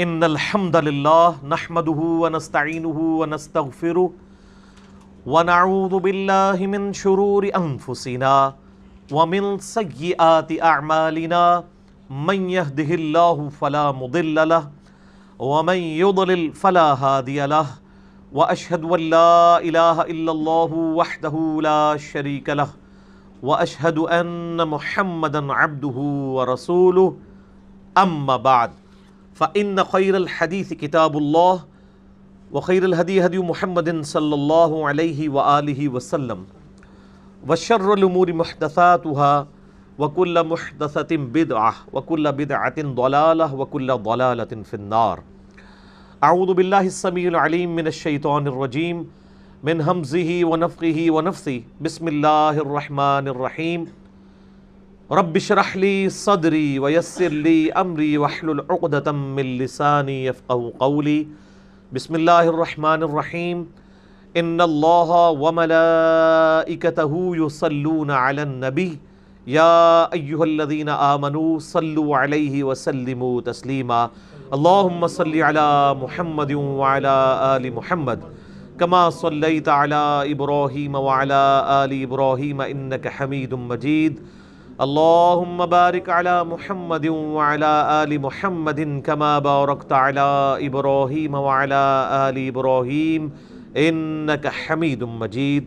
ان الحمد للہ نحمده ونستعینه ونستغفره ونعوذ باللہ من شرور انفسنا ومن سیئات اعمالنا من يهده اللہ فلا مضل له ومن يضلل فلا هادی له واشهد ان لا الہ الا اللہ وحدہ لا شریک له واشهد ان محمدا عبدہ ورسولہ اما بعد فإن خير الحديث كتاب الله وخير الهدي هدي محمد صلى الله عليه وآله وسلم وشر الأمور محدثاتها وكل محدثة بدعة وكل بدعة ضلالة وكل ضلالة في النار. أعوذ بالله السميع العليم من الشيطان الرجيم من همزه ونفخه ونفثه. بسم الله الرحمن الرحيم. رب اشرح لي صدري ويسر لي امري واحلل عقدة من لساني يفقهوا قولي. بسم الله الرحمن الرحيم. ان الله وملائكته يصلون على النبي يا ايها الذين آمنوا صلوا عليه وسلموا تسليما. اللهم صل على محمد وعلى آل محمد كما صليت على ابراهيم وعلى آل ابراهيم انك حميد مجيد. اللهم بارك على محمد وعلى آل محمد كما باركت على إبراهيم وعلى آل إبراهيم إنك حميد مجيد.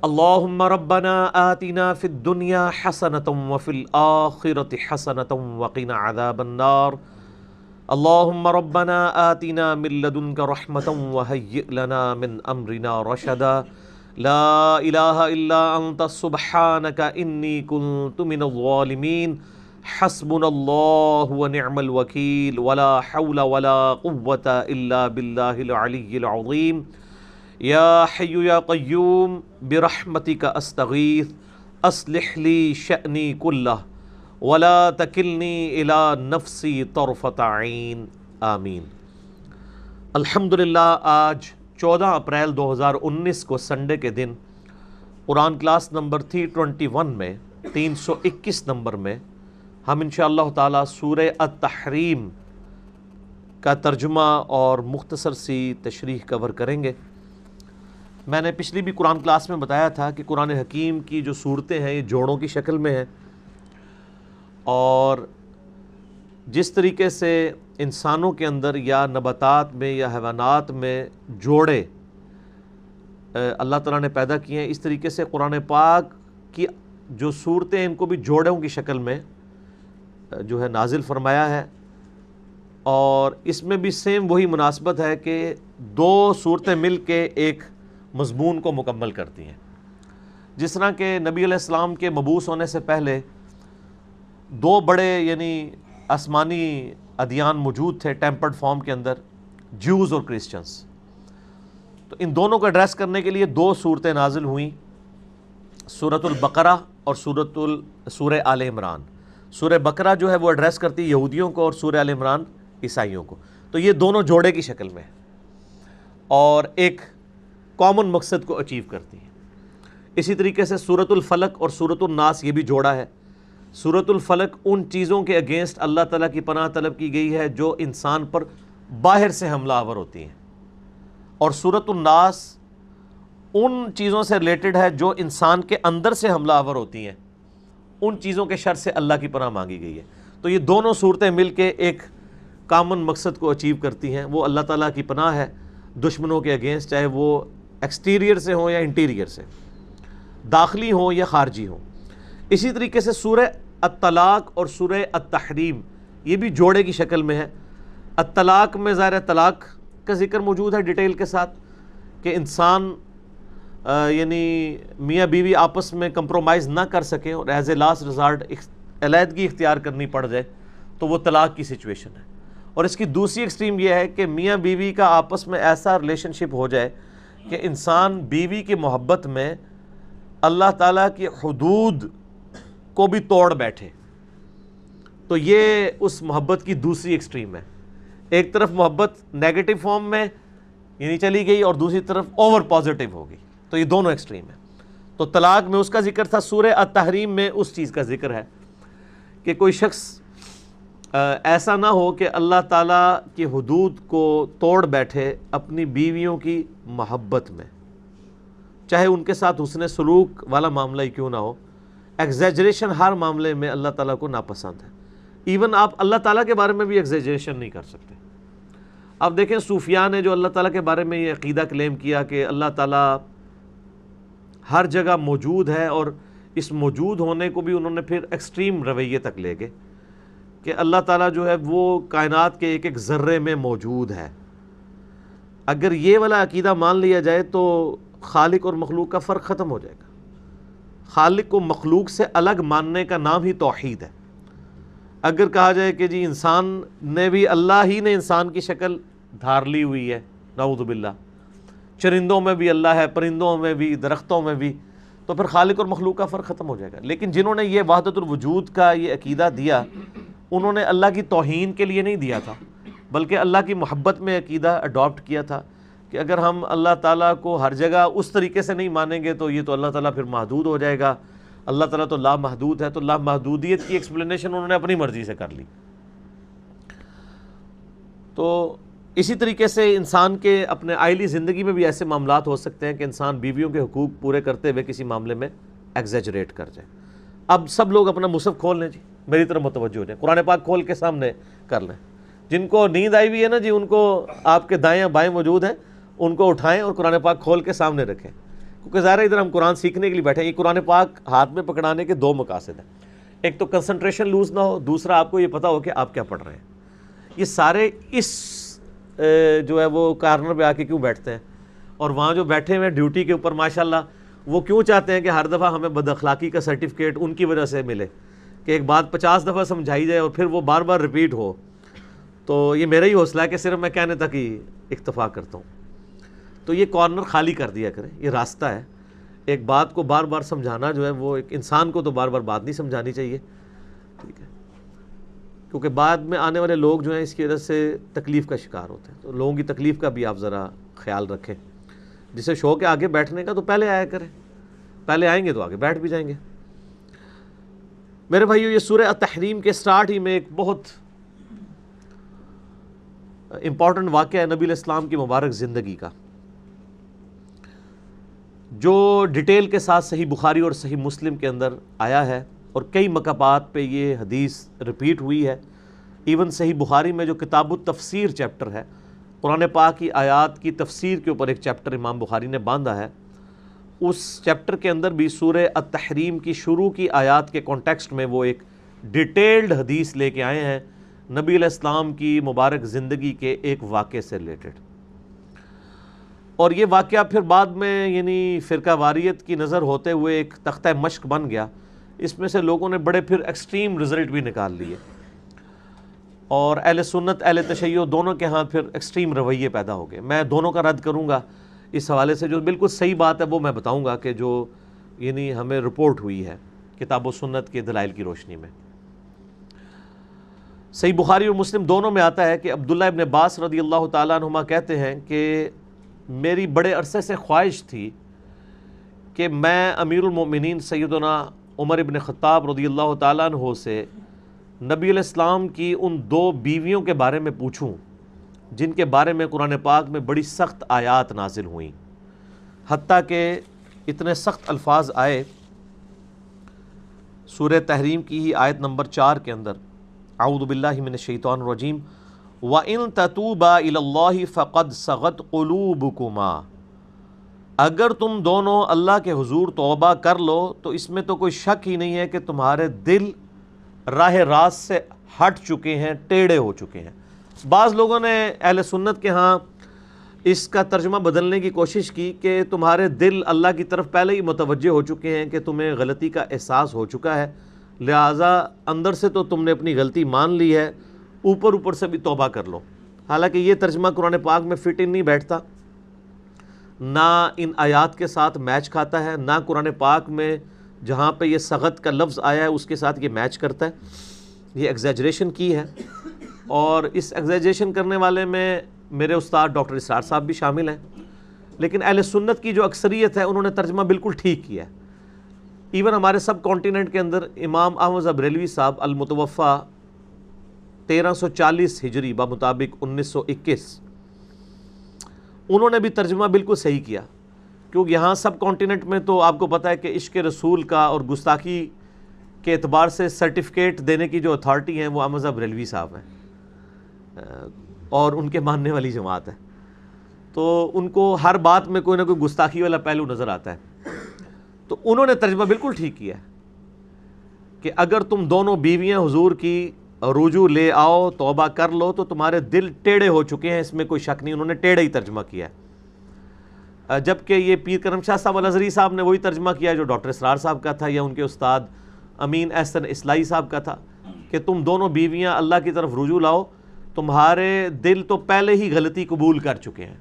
اللهم ربنا آتنا في الدنيا حسنة وفي الآخرة حسنة وقنا عذاب النار. اللهم ربنا آتنا من لدنك رحمة وهيئ لنا من أمرنا رشدا. لا الہ الا انت سبحانک انی کنت من الظالمین. حسبنا اللہ ونعم الوکیل ولا حول ولا قوة الا باللہ العلی العظیم. یا حی یا قیوم برحمتک استغیث اصلح لی شأنی کلہ ولا تکلنی الی نفسی طرفۃ عین. آمین. الحمدللہ آج 14 اپریل 2019 کو سنڈے کے دن قرآن کلاس نمبر 321 میں 321 نمبر میں ہم انشاءاللہ تعالی سورہ التحریم کا ترجمہ اور مختصر سی تشریح کور کریں گے. میں نے پچھلی بھی قرآن کلاس میں بتایا تھا کہ قرآن حکیم کی جو صورتیں ہیں یہ جوڑوں کی شکل میں ہیں، اور جس طریقے سے انسانوں کے اندر یا نباتات میں یا حیوانات میں جوڑے اللہ تعالیٰ نے پیدا کیے ہیں، اس طریقے سے قرآن پاک کی جو صورتیں ان کو بھی جوڑوں کی شکل میں جو ہے نازل فرمایا ہے، اور اس میں بھی سیم وہی مناسبت ہے کہ دو صورتیں مل کے ایک مضمون کو مکمل کرتی ہیں. جس طرح کہ نبی علیہ السلام کے مبعوث ہونے سے پہلے دو بڑے یعنی آسمانی ادیان موجود تھے ٹیمپرڈ فارم کے اندر، جیوز اور کرسچنز. تو ان دونوں کو ایڈریس کرنے کے لیے دو صورتیں نازل ہوئیں، سورۃ البقرہ اور سورہ آل عمران. سورہ بقرہ جو ہے وہ ایڈریس کرتی ہے یہودیوں کو، اور سورہ آل عمران عیسائیوں کو. تو یہ دونوں جوڑے کی شکل میں اور ایک کامن مقصد کو اچیو کرتی ہیں. اسی طریقے سے سورۃ الفلق اور سورۃ الناس یہ بھی جوڑا ہے. سورۃ الفلق ان چیزوں کے اگینسٹ اللہ تعالیٰ کی پناہ طلب کی گئی ہے جو انسان پر باہر سے حملہ آور ہوتی ہیں، اور سورۃ الناس ان چیزوں سے ریلیٹڈ ہے جو انسان کے اندر سے حملہ آور ہوتی ہیں، ان چیزوں کے شر سے اللہ کی پناہ مانگی گئی ہے. تو یہ دونوں صورتیں مل کے ایک کامن مقصد کو اچیو کرتی ہیں، وہ اللہ تعالیٰ کی پناہ ہے دشمنوں کے اگینسٹ، چاہے وہ ایکسٹیریئر سے ہوں یا انٹیریئر سے، داخلی ہوں یا خارجی ہوں. اسی طریقے سے سورہ الطلاق اور سورہ التحریم یہ بھی جوڑے کی شکل میں ہے. الطلاق میں ظاہر طلاق کا ذکر موجود ہے ڈیٹیل کے ساتھ کہ انسان یعنی میاں بیوی آپس میں کمپرومائز نہ کر سکیں اور ایز اے لاسٹ ریزارٹ علیحدگی اختیار کرنی پڑ جائے تو وہ طلاق کی سچویشن ہے. اور اس کی دوسری ایکسٹریم یہ ہے کہ میاں بیوی کا آپس میں ایسا ریلیشن شپ ہو جائے کہ انسان بیوی کی محبت میں اللہ تعالیٰ کی حدود کو بھی توڑ بیٹھے. تو یہ اس محبت کی دوسری ایکسٹریم ہے. ایک طرف محبت نیگیٹو فارم میں یعنی چلی گئی اور دوسری طرف اوور پازیٹیو ہو گئی. تو یہ دونوں ایکسٹریم ہیں. تو طلاق میں اس کا ذکر تھا، سورہ التحریم میں اس چیز کا ذکر ہے کہ کوئی شخص ایسا نہ ہو کہ اللہ تعالیٰ کی حدود کو توڑ بیٹھے اپنی بیویوں کی محبت میں، چاہے ان کے ساتھ حسن سلوک والا معاملہ ہی کیوں نہ ہو۔ ایگزیجریشن ہر معاملے میں اللہ تعالیٰ کو ناپسند ہے۔ ایون آپ اللہ تعالیٰ کے بارے میں بھی ایگزیجریشن نہیں کر سکتے۔ اب دیکھیں صوفیاء نے جو اللہ تعالیٰ کے بارے میں یہ عقیدہ کلیم کیا کہ اللہ تعالیٰ ہر جگہ موجود ہے، اور اس موجود ہونے کو بھی انہوں نے پھر ایکسٹریم رویے تک لے گئے کہ اللہ تعالیٰ جو ہے وہ کائنات کے ایک ایک ذرے میں موجود ہے۔ اگر یہ والا عقیدہ مان لیا جائے تو خالق اور مخلوق کا فرق ختم ہو جائے گا۔ خالق کو مخلوق سے الگ ماننے کا نام ہی توحید ہے۔ اگر کہا جائے کہ جی انسان نے بھی، اللہ ہی نے انسان کی شکل دھار لی ہوئی ہے، نعوذ باللہ، چرندوں میں بھی اللہ ہے، پرندوں میں بھی، درختوں میں بھی، تو پھر خالق اور مخلوق کا فرق ختم ہو جائے گا۔ لیکن جنہوں نے یہ وحدت الوجود کا یہ عقیدہ دیا، انہوں نے اللہ کی توہین کے لیے نہیں دیا تھا، بلکہ اللہ کی محبت میں عقیدہ اڈاپٹ کیا تھا کہ اگر ہم اللہ تعالیٰ کو ہر جگہ اس طریقے سے نہیں مانیں گے تو یہ تو اللہ تعالیٰ پھر محدود ہو جائے گا، اللہ تعالیٰ تو لا محدود ہے۔ تو لا محدودیت کی ایکسپلینیشن انہوں نے اپنی مرضی سے کر لی۔ تو اسی طریقے سے انسان کے اپنے آئلی زندگی میں بھی ایسے معاملات ہو سکتے ہیں کہ انسان بیویوں کے حقوق پورے کرتے ہوئے کسی معاملے میں ایگزیجریٹ کر جائے۔ اب سب لوگ اپنا مصحف کھول لیں جی، میری طرف متوجہ ہو جائیں، قرآن پاک کھول کے سامنے کر لیں۔ جن کو نیند آئی ہوئی ہے نا جی، ان کو آپ کے دائیں بائیں موجود ہیں، ان کو اٹھائیں اور قرآن پاک کھول کے سامنے رکھیں، کیونکہ ظاہر ہے ادھر ہم قرآن سیکھنے کے لیے بیٹھے ہیں۔ یہ قرآن پاک ہاتھ میں پکڑانے کے دو مقاصد ہیں، ایک تو کنسنٹریشن لوز نہ ہو، دوسرا آپ کو یہ پتہ ہو کہ آپ کیا پڑھ رہے ہیں۔ یہ سارے اس جو ہے وہ کارنر پہ آ کے کیوں بیٹھتے ہیں، اور وہاں جو بیٹھے ہوئے ڈیوٹی کے اوپر ماشاءاللہ وہ کیوں چاہتے ہیں کہ ہر دفعہ ہمیں بد اخلاقی کا سرٹیفکیٹ ان کی وجہ سے ملے، کہ ایک بات 50 دفعہ سمجھائی جائے اور پھر وہ بار بار ریپیٹ ہو۔ تو یہ میرا ہی حوصلہ ہے کہ صرف میں کہنے تک ہی اکتفا کرتا ہوں۔ تو یہ کارنر خالی کر دیا کریں، یہ راستہ ہے۔ ایک بات کو بار بار سمجھانا جو ہے وہ ایک انسان کو تو بار بار بات نہیں سمجھانی چاہیے، ٹھیک ہے، کیونکہ بعد میں آنے والے لوگ جو ہیں اس کی وجہ سے تکلیف کا شکار ہوتے ہیں۔ تو لوگوں کی تکلیف کا بھی آپ ذرا خیال رکھیں۔ جسے شوق ہے آگے بیٹھنے کا تو پہلے آیا کریں، پہلے آئیں گے تو آگے بیٹھ بھی جائیں گے۔ میرے بھائیو، یہ سورہ التحریم کے سٹارٹ ہی میں ایک بہت امپورٹنٹ واقعہ ہے نبی علیہ السلام کی مبارک زندگی کا، جو ڈیٹیل کے ساتھ صحیح بخاری اور صحیح مسلم کے اندر آیا ہے، اور کئی مقامات پہ یہ حدیث ریپیٹ ہوئی ہے۔ ایون صحیح بخاری میں جو کتاب التفسیر چیپٹر ہے، قرآن پاک کی آیات کی تفسیر کے اوپر ایک چیپٹر امام بخاری نے باندھا ہے، اس چیپٹر کے اندر بھی سورہ التحریم کی شروع کی آیات کے کانٹیکسٹ میں وہ ایک ڈیٹیلڈ حدیث لے کے آئے ہیں نبی علیہ السلام کی مبارک زندگی کے ایک واقعے سے ریلیٹڈ۔ اور یہ واقعہ پھر بعد میں یعنی فرقہ واریت کی نظر ہوتے ہوئے ایک تختہ مشق بن گیا۔ اس میں سے لوگوں نے بڑے پھر ایکسٹریم رزلٹ بھی نکال لیے، اور اہل سنت اہل تشیع دونوں کے ہاں پھر ایکسٹریم رویے پیدا ہو گئے۔ میں دونوں کا رد کروں گا اس حوالے سے، جو بالکل صحیح بات ہے وہ میں بتاؤں گا کہ جو یعنی ہمیں رپورٹ ہوئی ہے کتاب و سنت کے دلائل کی روشنی میں۔ صحیح بخاری اور مسلم دونوں میں آتا ہے کہ عبداللہ ابن عباس رضی اللہ تعالیٰ عنہما کہتے ہیں کہ میری بڑے عرصے سے خواہش تھی کہ میں امیر المؤمنین سیدنا عمر ابن خطاب رضی اللہ تعالیٰ عنہ سے نبی علیہ السلام کی ان دو بیویوں کے بارے میں پوچھوں جن کے بارے میں قرآن پاک میں بڑی سخت آیات نازل ہوئیں، حتیٰ کہ اتنے سخت الفاظ آئے سورہ تحریم کی ہی آیت نمبر 4 کے اندر، اعوذ باللہ من الشیطان الرجیم، وَإِن تَتُوبَا إِلَى اللَّهِ فَقَدْ صَغَتْ قُلُوبُكُمَا، اگر تم دونوں اللہ کے حضور توبہ کر لو تو اس میں تو کوئی شک ہی نہیں ہے کہ تمہارے دل راہ راست سے ہٹ چکے ہیں، ٹیڑھے ہو چکے ہیں۔ بعض لوگوں نے اہل سنت کے ہاں اس کا ترجمہ بدلنے کی کوشش کی کہ تمہارے دل اللہ کی طرف پہلے ہی متوجہ ہو چکے ہیں کہ تمہیں غلطی کا احساس ہو چکا ہے، لہٰذا اندر سے تو تم نے اپنی غلطی مان لی ہے، اوپر اوپر سے بھی توبہ کر لو۔ حالانکہ یہ ترجمہ قرآن پاک میں فٹ ان نہیں بیٹھتا، نہ ان آیات کے ساتھ میچ کھاتا ہے، نہ قرآن پاک میں جہاں پہ یہ سغت کا لفظ آیا ہے اس کے ساتھ یہ میچ کرتا ہے، یہ ایگزیجریشن کی ہے۔ اور اس ایگزیجریشن کرنے والے میں میرے استاد ڈاکٹر اسرار صاحب بھی شامل ہیں، لیکن اہل سنت کی جو اکثریت ہے انہوں نے ترجمہ بالکل ٹھیک کیا ہے۔ ایون ہمارے سب کانٹیننٹ کے اندر امام احمد بریلوی صاحب المتوفیٰ 1340 ہجری بمطابق 1921، انہوں نے بھی ترجمہ بالکل صحیح کیا، کیونکہ یہاں سب کانٹیننٹ میں تو آپ کو پتہ ہے کہ عشق رسول کا اور گستاخی کے اعتبار سے سرٹیفکیٹ دینے کی جو اتھارٹی ہیں وہ احمد صاحب بریلوی صاحب ہیں اور ان کے ماننے والی جماعت ہے، تو ان کو ہر بات میں کوئی نہ کوئی گستاخی والا پہلو نظر آتا ہے۔ تو انہوں نے ترجمہ بالکل ٹھیک کیا ہے کہ اگر تم دونوں بیویاں حضور کی رجوع لے آؤ، توبہ کر لو تو تمہارے دل ٹیڑھے ہو چکے ہیں، اس میں کوئی شک نہیں، انہوں نے ٹیڑھا ہی ترجمہ کیا ہے۔ جبکہ یہ پیر کرم شاہ صاحب الازہری صاحب نے وہی ترجمہ کیا جو ڈاکٹر اسرار صاحب کا تھا یا ان کے استاد امین احسن اصلاحی صاحب کا تھا کہ تم دونوں بیویاں اللہ کی طرف رجوع لاؤ، تمہارے دل تو پہلے ہی غلطی قبول کر چکے ہیں،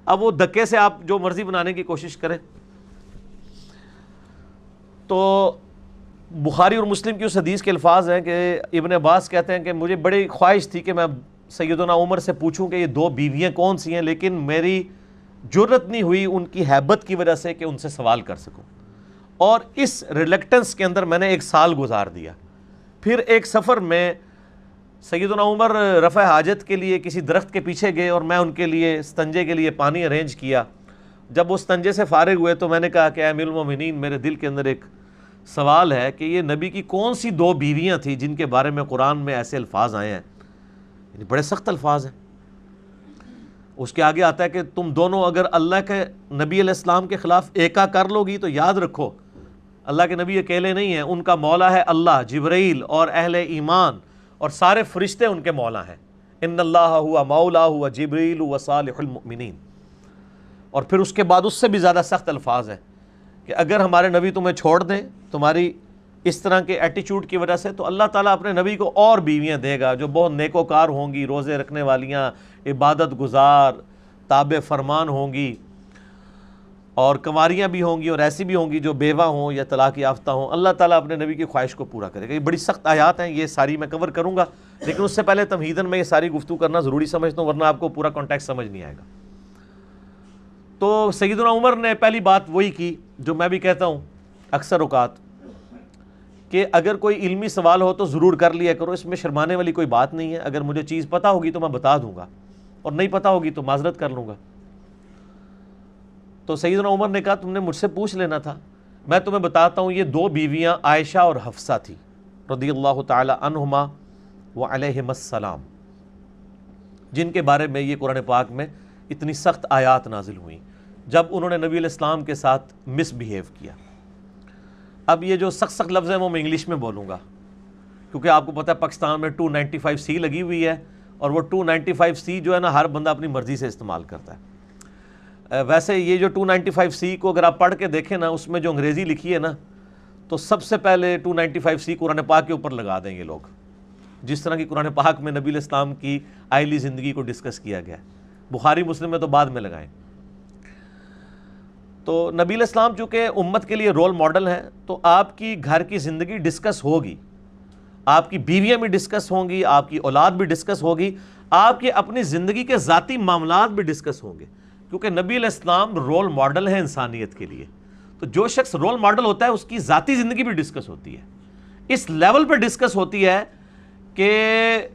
اب وہ دھکے سے آپ جو مرضی بنانے کی کوشش کریں۔ تو بخاری اور مسلم کی اس حدیث کے الفاظ ہیں کہ ابن عباس کہتے ہیں کہ مجھے بڑی خواہش تھی کہ میں سیدنا عمر سے پوچھوں کہ یہ دو بیویاں کون سی ہیں، لیکن میری جرت نہیں ہوئی ان کی ہیبت کی وجہ سے کہ ان سے سوال کر سکوں، اور اس ریلیکٹنس کے اندر میں نے 1 سال گزار دیا۔ پھر ایک سفر میں سیدنا عمر رفع حاجت کے لیے کسی درخت کے پیچھے گئے اور میں ان کے لیے استنجے کے لیے پانی ارینج کیا۔ جب وہ استنجے سے فارغ ہوئے تو میں نے کہا کہ اے امیر المومنین، میرے دل کے اندر ایک سوال ہے کہ یہ نبی کی کون سی 2 بیویاں تھیں جن کے بارے میں قرآن میں ایسے الفاظ آئے ہیں، یعنی بڑے سخت الفاظ ہیں۔ اس کے آگے آتا ہے کہ تم دونوں اگر اللہ کے نبی علیہ السلام کے خلاف ایکا کر لو گی تو یاد رکھو اللہ کے نبی اکیلے نہیں ہیں، ان کا مولا ہے اللہ، جبرائیل اور اہل ایمان اور سارے فرشتے ان کے مولا ہیں۔ ان اللہ ہوا مولا ہوا جبرائیل و صالح المؤمنین۔ اور پھر اس کے بعد اس سے بھی زیادہ سخت الفاظ ہیں کہ اگر ہمارے نبی تمہیں چھوڑ دیں تمہاری اس طرح کے ایٹیچیوڈ کی وجہ سے تو اللہ تعالیٰ اپنے نبی کو اور بیویاں دے گا جو بہت نیکوکار ہوں گی، روزے رکھنے والیاں، عبادت گزار، تابع فرمان ہوں گی، اور کنواریاں بھی ہوں گی اور ایسی بھی ہوں گی جو بیوہ ہوں یا طلاق یافتہ ہوں۔ اللہ تعالیٰ اپنے نبی کی خواہش کو پورا کرے گا۔ یہ بڑی سخت آیات ہیں، یہ ساری میں کور کروں گا، لیکن اس سے پہلے تمہیداً میں یہ ساری گفتگو کرنا ضروری سمجھتا ہوں، ورنہ آپ کو پورا کانٹیکسٹ سمجھ نہیں آئے گا۔ تو سیدنا عمر نے پہلی بات وہی کی جو میں بھی کہتا ہوں اکثر اوقات کہ اگر کوئی علمی سوال ہو تو ضرور کر لیا کرو، اس میں شرمانے والی کوئی بات نہیں ہے۔ اگر مجھے چیز پتہ ہوگی تو میں بتا دوں گا، اور نہیں پتہ ہوگی تو معذرت کر لوں گا۔ تو سیدنا عمر نے کہا تم نے مجھ سے پوچھ لینا تھا، میں تمہیں بتاتا ہوں۔ یہ 2 بیویاں عائشہ اور حفصہ تھی رضی اللہ تعالی عنہما وعلیہم السلام، جن کے بارے میں یہ قرآن پاک میں اتنی سخت آیات نازل ہوئیں جب انہوں نے نبی علیہ السلام کے ساتھ مس بیہیو کیا۔ اب یہ جو سخت لفظ ہیں وہ میں انگلش میں بولوں گا کیونکہ آپ کو پتہ ہے پاکستان میں 295C لگی ہوئی ہے، اور وہ 295C جو ہے نا ہر بندہ اپنی مرضی سے استعمال کرتا ہے۔ ویسے یہ جو 295C کو اگر آپ پڑھ کے دیکھیں نا، اس میں جو انگریزی لکھی ہے نا، تو سب سے پہلے 295C قرآن پاک کے اوپر لگا دیں گے لوگ، جس طرح کی قرآن پاک میں نبی علیہ السلام کی آئلی زندگی کو ڈسکس کیا گیا ہے۔ بخاری مسلم میں تو بعد میں لگائیں۔ تو نبی علیہ السلام چونکہ امت کے لیے رول ماڈل ہیں، تو آپ کی گھر کی زندگی ڈسکس ہوگی، آپ کی بیویاں بھی ڈسکس ہوں گی، آپ کی اولاد بھی ڈسکس ہوگی، آپ کی اپنی زندگی کے ذاتی معاملات بھی ڈسکس ہوں گے، کیونکہ نبی علیہ السلام رول ماڈل ہیں انسانیت کے لیے۔ تو جو شخص رول ماڈل ہوتا ہے اس کی ذاتی زندگی بھی ڈسکس ہوتی ہے، اس لیول پہ ڈسکس ہوتی ہے کہ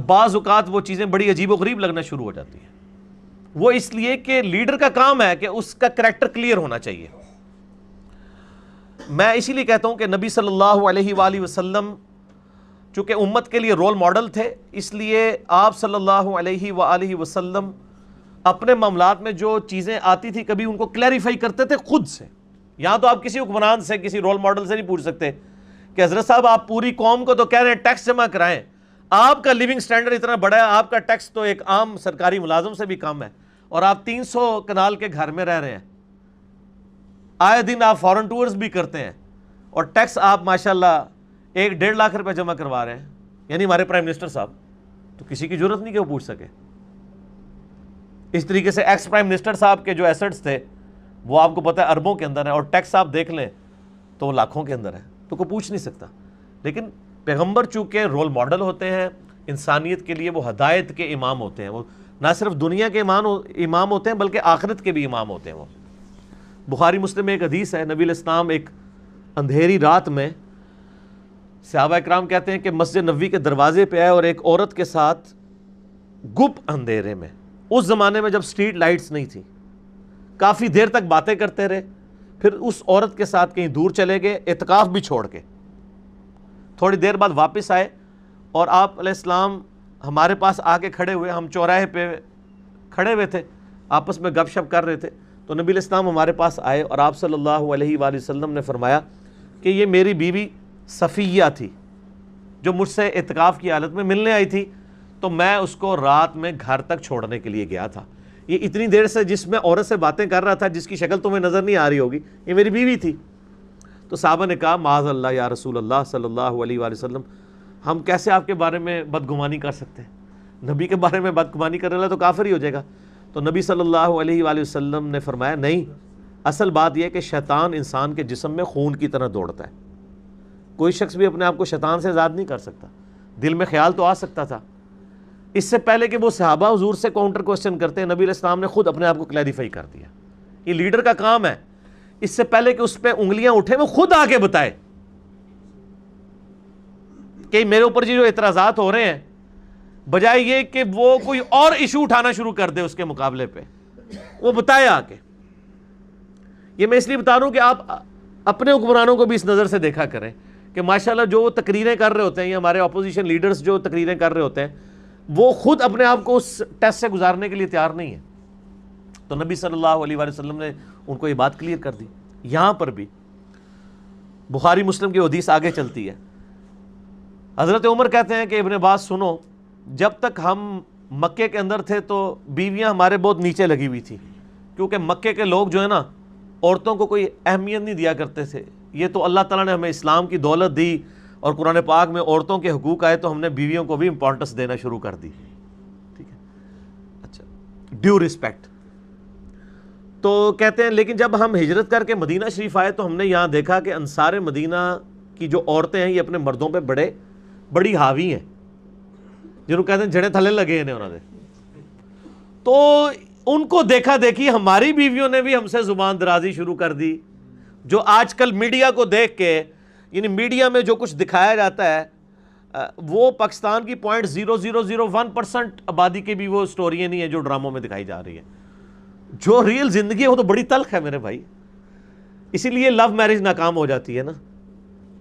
بعض اوقات وہ چیزیں بڑی عجیب و غریب لگنا شروع ہو جاتی ہیں۔ وہ اس لیے کہ لیڈر کا کام ہے کہ اس کا کریکٹر کلیئر ہونا چاہیے۔ میں اسی لیے کہتا ہوں کہ نبی صلی اللہ علیہ وآلہ وسلم چونکہ امت کے لیے رول ماڈل تھے، اس لیے آپ صلی اللہ علیہ وآلہ وسلم اپنے معاملات میں جو چیزیں آتی تھی کبھی ان کو کلیریفائی کرتے تھے خود سے۔ یہاں تو آپ کسی حکمران سے، کسی رول ماڈل سے نہیں پوچھ سکتے کہ حضرت صاحب آپ پوری قوم کو تو کہہ رہے ہیں ٹیکس جمع کرائیں، آپ کا لیونگ سٹینڈرڈ اتنا بڑا ہے، آپ کا ٹیکس تو ایک عام سرکاری ملازم سے بھی کم ہے، اور آپ 300 کنال کے گھر میں رہ رہے ہیں، آئے دن آپ فورن ٹورز بھی کرتے ہیں، اور ٹیکس آپ ماشاءاللہ 1-1.5 لاکھ روپے جمع کروا رہے ہیں، یعنی ہمارے پرائم منسٹر صاحب، تو کسی کی ضرورت نہیں کہ وہ پوچھ سکے۔ اس طریقے سے ایکس پرائم منسٹر صاحب کے جو ایسٹس تھے وہ آپ کو پتہ ہے اربوں کے اندر ہیں، اور ٹیکس آپ دیکھ لیں تو وہ لاکھوں کے اندر ہے، تو کوئی پوچھ نہیں سکتا۔ لیکن پیغمبر چونکہ رول ماڈل ہوتے ہیں انسانیت کے لیے، وہ ہدایت کے امام ہوتے ہیں، وہ نہ صرف دنیا کے امام ہوتے ہیں بلکہ آخرت کے بھی امام ہوتے ہیں۔ وہ بخاری مسلم میں ایک حدیث ہے، نبی علیہ السلام ایک اندھیری رات میں صحابہ اکرام کہتے ہیں کہ مسجد نبوی کے دروازے پہ آئے اور ایک عورت کے ساتھ گپ اندھیرے میں، اس زمانے میں جب سٹریٹ لائٹس نہیں تھی، کافی دیر تک باتیں کرتے رہے، پھر اس عورت کے ساتھ کہیں دور چلے گئے اعتکاف بھی چھوڑ کے، تھوڑی دیر بعد واپس آئے اور آپ علیہ السلام ہمارے پاس آ کے کھڑے ہوئے، ہم چوراہے پہ کھڑے ہوئے تھے، آپس میں گپ شپ کر رہے تھے، تو نبی علیہ السلام ہمارے پاس آئے اور آپ صلی اللہ علیہ وآلہ وسلم نے فرمایا کہ یہ میری بیوی صفیہ تھی جو مجھ سے اعتکاف کی حالت میں ملنے آئی تھی، تو میں اس کو رات میں گھر تک چھوڑنے کے لیے گیا تھا۔ یہ اتنی دیر سے جس میں عورت سے باتیں کر رہا تھا، جس کی شکل تمہیں نظر نہیں آ رہی ہوگی، یہ میری بیوی تھی۔ تو صحابہ نے کہا معاذ اللہ یا رسول اللہ صلی اللہ علیہ وآلہ وسلم، ہم کیسے آپ کے بارے میں بدگمانی کر سکتے ہیں؟ نبی کے بارے میں بدگمانی کرنے والا تو کافر ہی ہو جائے گا۔ تو نبی صلی اللہ علیہ وآلہ وسلم نے فرمایا نہیں، اصل بات یہ ہے کہ شیطان انسان کے جسم میں خون کی طرح دوڑتا ہے، کوئی شخص بھی اپنے آپ کو شیطان سے آزاد نہیں کر سکتا۔ دل میں خیال تو آ سکتا تھا، اس سے پہلے کہ وہ صحابہ حضور سے کاؤنٹر کوسچن کرتے ہیں، نبی علیہ السلام نے خود اپنے آپ کو کلیریفائی کر دیا۔ یہ لیڈر کا کام ہے، اس سے پہلے کہ اس پہ انگلیاں اٹھے وہ خود آ کے بتائے کہ میرے اوپر جو اعتراضات ہو رہے ہیں، بجائے یہ کہ وہ کوئی اور ایشو اٹھانا شروع کر دے اس کے مقابلے پہ، وہ بتائے آ کے۔ یہ میں اس لیے بتا رہا ہوں کہ آپ اپنے حکمرانوں کو بھی اس نظر سے دیکھا کریں کہ ماشاءاللہ جو وہ تقریریں کر رہے ہوتے ہیں، یا ہمارے اپوزیشن لیڈرز جو تقریریں کر رہے ہوتے ہیں، وہ خود اپنے آپ کو اس ٹیسٹ سے گزارنے کے لیے تیار نہیں ہے۔ تو نبی صلی اللہ علیہ وآلہ وسلم نے ان کو یہ بات کلیئر کر دی۔ یہاں پر بھی بخاری مسلم کی حدیث آگے چلتی ہے، حضرت عمر کہتے ہیں کہ ابن عباس سنو، جب تک ہم مکے کے اندر تھے تو بیویاں ہمارے بہت نیچے لگی ہوئی تھی، کیونکہ مکے کے لوگ جو ہے نا عورتوں کو کوئی اہمیت نہیں دیا کرتے تھے۔ یہ تو اللہ تعالیٰ نے ہمیں اسلام کی دولت دی اور قرآن پاک میں عورتوں کے حقوق آئے تو ہم نے بیویوں کو بھی امپورٹنس دینا شروع کر دی، ٹھیک ہے، اچھا، ڈیو رسپیکٹ۔ تو کہتے ہیں لیکن جب ہم ہجرت کر کے مدینہ شریف آئے تو ہم نے یہاں دیکھا کہ انصار مدینہ کی جو عورتیں ہیں یہ اپنے مردوں پہ بڑی حاوی ہیں، جنہوں کہتے ہیں جڑے تھلے لگے انہوں نے۔ تو ان کو دیکھا دیکھی ہماری بیویوں نے بھی ہم سے زبان درازی شروع کر دی، جو آج کل میڈیا کو دیکھ کے، یعنی میڈیا میں جو کچھ دکھایا جاتا ہے وہ پاکستان کی 0.0001% آبادی کی بھی وہ سٹوریاں نہیں ہیں جو ڈراموں میں دکھائی جا رہی ہیں۔ جو ریئل زندگی ہے وہ تو بڑی تلخ ہے میرے بھائی، اسی لیے لو میرج ناکام ہو جاتی ہے نا،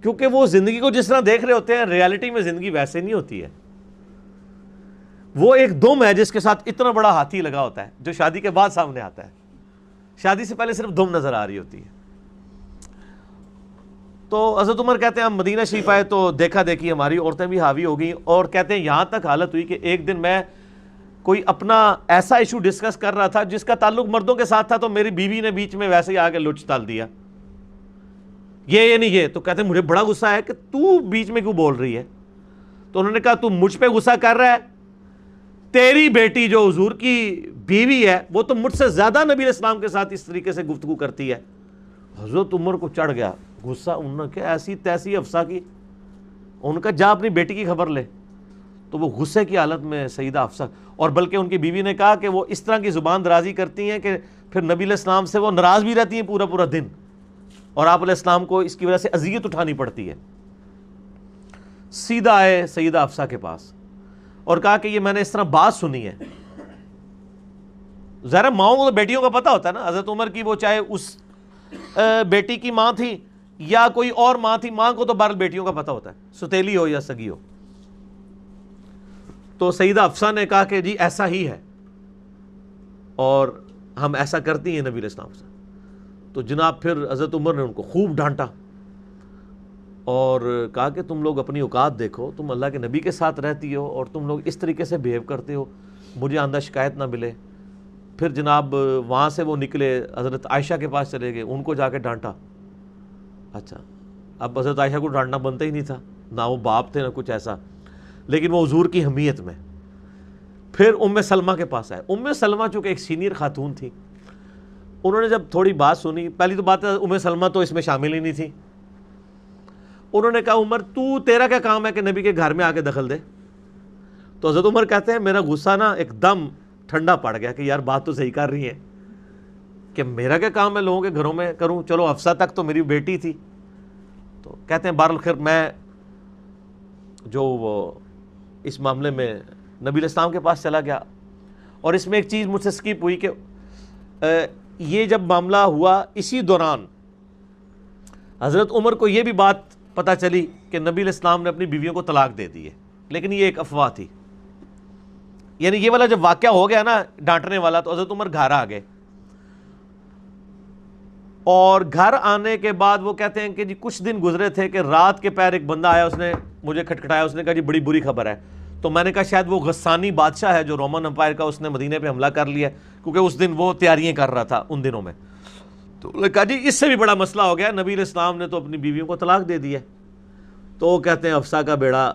کیونکہ وہ زندگی کو جس طرح دیکھ رہے ہوتے ہیں ریالٹی میں زندگی ویسے نہیں ہوتی ہے۔ وہ ایک دم ہے جس کے ساتھ اتنا بڑا ہاتھی لگا ہوتا ہے جو شادی کے بعد سامنے آتا ہے، شادی سے پہلے صرف دم نظر آ رہی ہوتی ہے۔ تو حضرت عمر کہتے ہیں ہم مدینہ شریف آئے تو دیکھا دیکھی ہماری عورتیں بھی حاوی ہو گئیں، اور کہتے ہیں یہاں تک حالت ہوئی کہ ایک دن میں کوئی اپنا ایسا ایشو ڈسکس کر رہا تھا جس کا تعلق مردوں کے ساتھ تھا، تو میری بیوی نے بیچ میں ویسے ہی آ کے لچ ڈال دیا، یہ نہیں یہ۔ تو کہتے ہیں مجھے بڑا غصہ ہے کہ تو بیچ میں کیوں بول رہی ہے؟ تو انہوں نے کہا تو مجھ پہ غصہ کر رہا ہے، تیری بیٹی جو حضور کی بیوی ہے وہ تو مجھ سے زیادہ نبی علیہ السلام کے ساتھ اس طریقے سے گفتگو کرتی ہے۔ حضرت عمر کو چڑھ گیا غصہ، انہوں نے کہا ایسی تیسی حفصہ کی، ان کا جا اپنی بیٹی کی خبر لے۔ تو وہ غصے کی حالت میں سیدہ حفصہ، اور بلکہ ان کی بیوی نے کہا کہ وہ اس طرح کی زبان درازی کرتی ہیں کہ پھر نبی علیہ السلام سے وہ ناراض بھی رہتی ہیں پورا دن، اور آپ علیہ السلام کو اس کی وجہ سے اذیت اٹھانی پڑتی ہے۔ سیدھا آئے سیدہ حفصہ کے پاس اور کہا کہ یہ میں نے اس طرح بات سنی ہے۔ ظاہر ماؤں کو تو بیٹیوں کا پتہ ہوتا ہے نا، حضرت عمر کی وہ چاہے اس بیٹی کی ماں تھی یا کوئی اور ماں تھی، ماں کو تو بہرحال بیٹیوں کا پتہ ہوتا ہے، ستیلی ہو یا سگی ہو۔ تو سیدہ حفصہ نے کہا کہ جی ایسا ہی ہے اور ہم ایسا کرتی ہیں نبی علیہ السلام سے۔ تو جناب پھر حضرت عمر نے ان کو خوب ڈانٹا اور کہا کہ تم لوگ اپنی اوقات دیکھو، تم اللہ کے نبی کے ساتھ رہتی ہو اور تم لوگ اس طریقے سے بیہیو کرتے ہو، مجھے آندہ شکایت نہ ملے۔ پھر جناب وہاں سے وہ نکلے حضرت عائشہ کے پاس چلے گئے، ان کو جا کے ڈانٹا۔ اچھا، اب حضرت عائشہ کو ڈانٹنا بنتا ہی نہیں تھا، نہ وہ باپ تھے نہ کچھ ایسا، لیکن وہ حضور کی حمیت میں۔ پھر ام سلمہ کے پاس آئے۔ ام سلمہ چونکہ ایک سینئر خاتون تھی، انہوں نے جب تھوڑی بات سنی، پہلی تو بات ہے ام سلمہ تو اس میں شامل ہی نہیں تھی، انہوں نے کہا عمر تیرا کیا کام ہے کہ نبی کے گھر میں آ کے دخل دے؟ تو حضرت عمر کہتے ہیں میرا غصہ نا ایک دم ٹھنڈا پڑ گیا کہ یار بات تو صحیح کر رہی ہے، کہ میرا کیا کام ہے لوگوں کے گھروں میں کروں، چلو حفصہ تک تو میری بیٹی تھی۔ تو کہتے ہیں بہرحال خیر میں جو وہ اس معاملے میں نبی علیہ السلام کے پاس چلا گیا، اور اس میں ایک چیز مجھ سے سکپ ہوئی کہ یہ جب معاملہ ہوا اسی دوران حضرت عمر کو یہ بھی بات پتہ چلی کہ نبی علیہ السلام نے اپنی بیویوں کو طلاق دے دی ہے، لیکن یہ ایک افواہ تھی. یعنی یہ والا جب واقعہ ہو گیا نا ڈانٹنے والا، تو حضرت عمر گھر آ گئے، اور گھر آنے کے بعد وہ کہتے ہیں کہ جی کچھ دن گزرے تھے کہ رات کے پیر ایک بندہ آیا، اس نے مجھے کھٹکھٹایا، اس نے کہا جی بڑی بری خبر ہے. تو میں نے کہا شاید وہ غسانی بادشاہ ہے جو رومن امپائر کا، اس نے مدینے پہ حملہ کر لیا، کیونکہ اس دن وہ تیاریاں کر رہا تھا ان دنوں میں. تو انہوں نے کہا جی اس سے بھی بڑا مسئلہ ہو گیا، نبی علیہ السلام نے تو اپنی بیویوں کو طلاق دے دی ہے. تو وہ کہتے ہیں حفصہ کا بیڑا،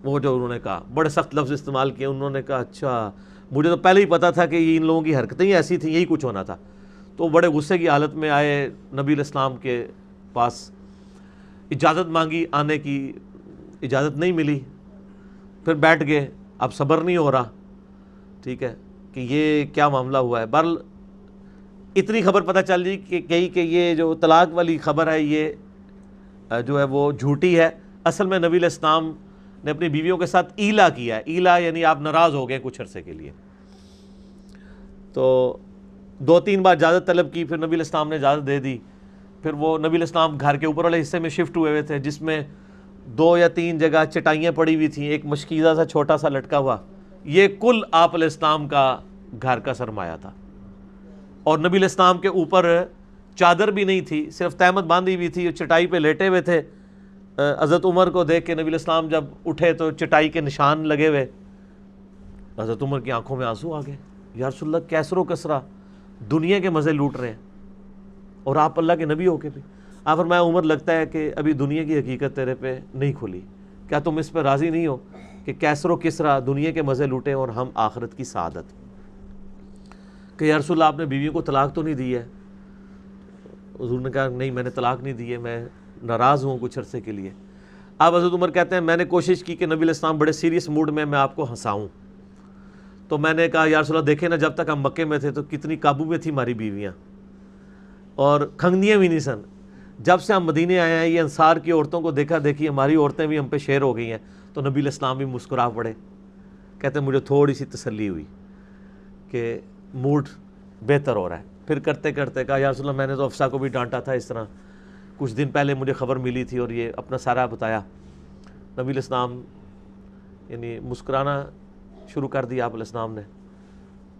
وہ جو انہوں نے کہا بڑے سخت لفظ استعمال کیے. انہوں نے کہا اچھا مجھے تو پہلے ہی پتا تھا کہ ان لوگوں کی حرکتیں ہی ایسی تھیں، یہی کچھ ہونا تھا. تو بڑے غصے کی حالت میں آئے نبی علیہ السلام کے پاس، اجازت مانگی، آنے کی اجازت نہیں ملی، پھر بیٹھ گئے. اب صبر نہیں ہو رہا، ٹھیک ہے، کہ یہ کیا معاملہ ہوا ہے. بہرحال اتنی خبر پتہ چل گئی کہ یہ جو طلاق والی خبر ہے یہ جو ہے وہ جھوٹی ہے. اصل میں نبی علیہ السلام نے اپنی بیویوں کے ساتھ ایلا کیا ہے. ایلا یعنی آپ ناراض ہو گئے کچھ عرصے کے لیے. تو 2-3 بار اجازت طلب کی، پھر نبی علیہ السلام نے اجازت دے دی. پھر وہ نبی علیہ السلام گھر کے اوپر والے حصے میں شفٹ ہوئے تھے، جس میں 2 یا 3 جگہ چٹائیاں پڑی ہوئی تھیں، ایک مشکیزہ سا چھوٹا سا لٹکا ہوا. یہ کل آپ علیہ السلام کا گھر کا سرمایہ تھا. اور نبی علیہ السلام کے اوپر چادر بھی نہیں تھی، صرف تہمت باندھی ہوئی تھی، چٹائی پہ لیٹے ہوئے تھے. حضرت عمر کو دیکھ کے نبی علیہ السلام جب اٹھے تو چٹائی کے نشان لگے ہوئے. حضرت عمر کی آنکھوں میں آنسو آ گئے. یا رسول اللہ کیسر و کسرا دنیا کے مزے لوٹ رہے ہیں اور آپ اللہ کے نبی ہو کے بھی. آپ فرمایا عمر لگتا ہے کہ ابھی دنیا کی حقیقت تیرے پہ نہیں کھلی، کیا تم اس پہ راضی نہیں ہو کہ کیسر و کسرا دنیا کے مزے لوٹیں اور ہم آخرت کی سعادت. کہ یا رسول اللہ آپ نے بیویوں کو طلاق تو نہیں دی ہے؟ حضور نے کہا نہیں میں نے طلاق نہیں دی ہے، میں ناراض ہوں کچھ عرصے کے لیے. اب حضرت عمر کہتے ہیں میں نے کوشش کی کہ نبی علیہ السلام بڑے سیریس موڈ میں آپ کو ہنساؤں. تو میں نے کہا یا رسول اللہ دیکھیں نا جب تک ہم مکے میں تھے تو کتنی قابو میں تھی ہماری بیویاں اور کھنگنیاں بھی نہیں سن. جب سے ہم مدینے آئے ہیں یہ انصار کی عورتوں کو دیکھا دیکھی ہماری عورتیں بھی ہم پہ شیر ہو گئی ہیں. تو نبی علیہ السلام بھی مسکرا پڑے. کہتے ہیں مجھے تھوڑی سی تسلی ہوئی کہ موڈ بہتر ہو رہا ہے. پھر کرتے کرتے کہا یا رسول اللہ میں نے تو حفصہ کو بھی ڈانٹا تھا اس طرح، کچھ دن پہلے مجھے خبر ملی تھی اور یہ اپنا سارا بتایا. نبی علیہ السلام یعنی مسکرانا شروع کر دیا آپ علیہ السلام نے.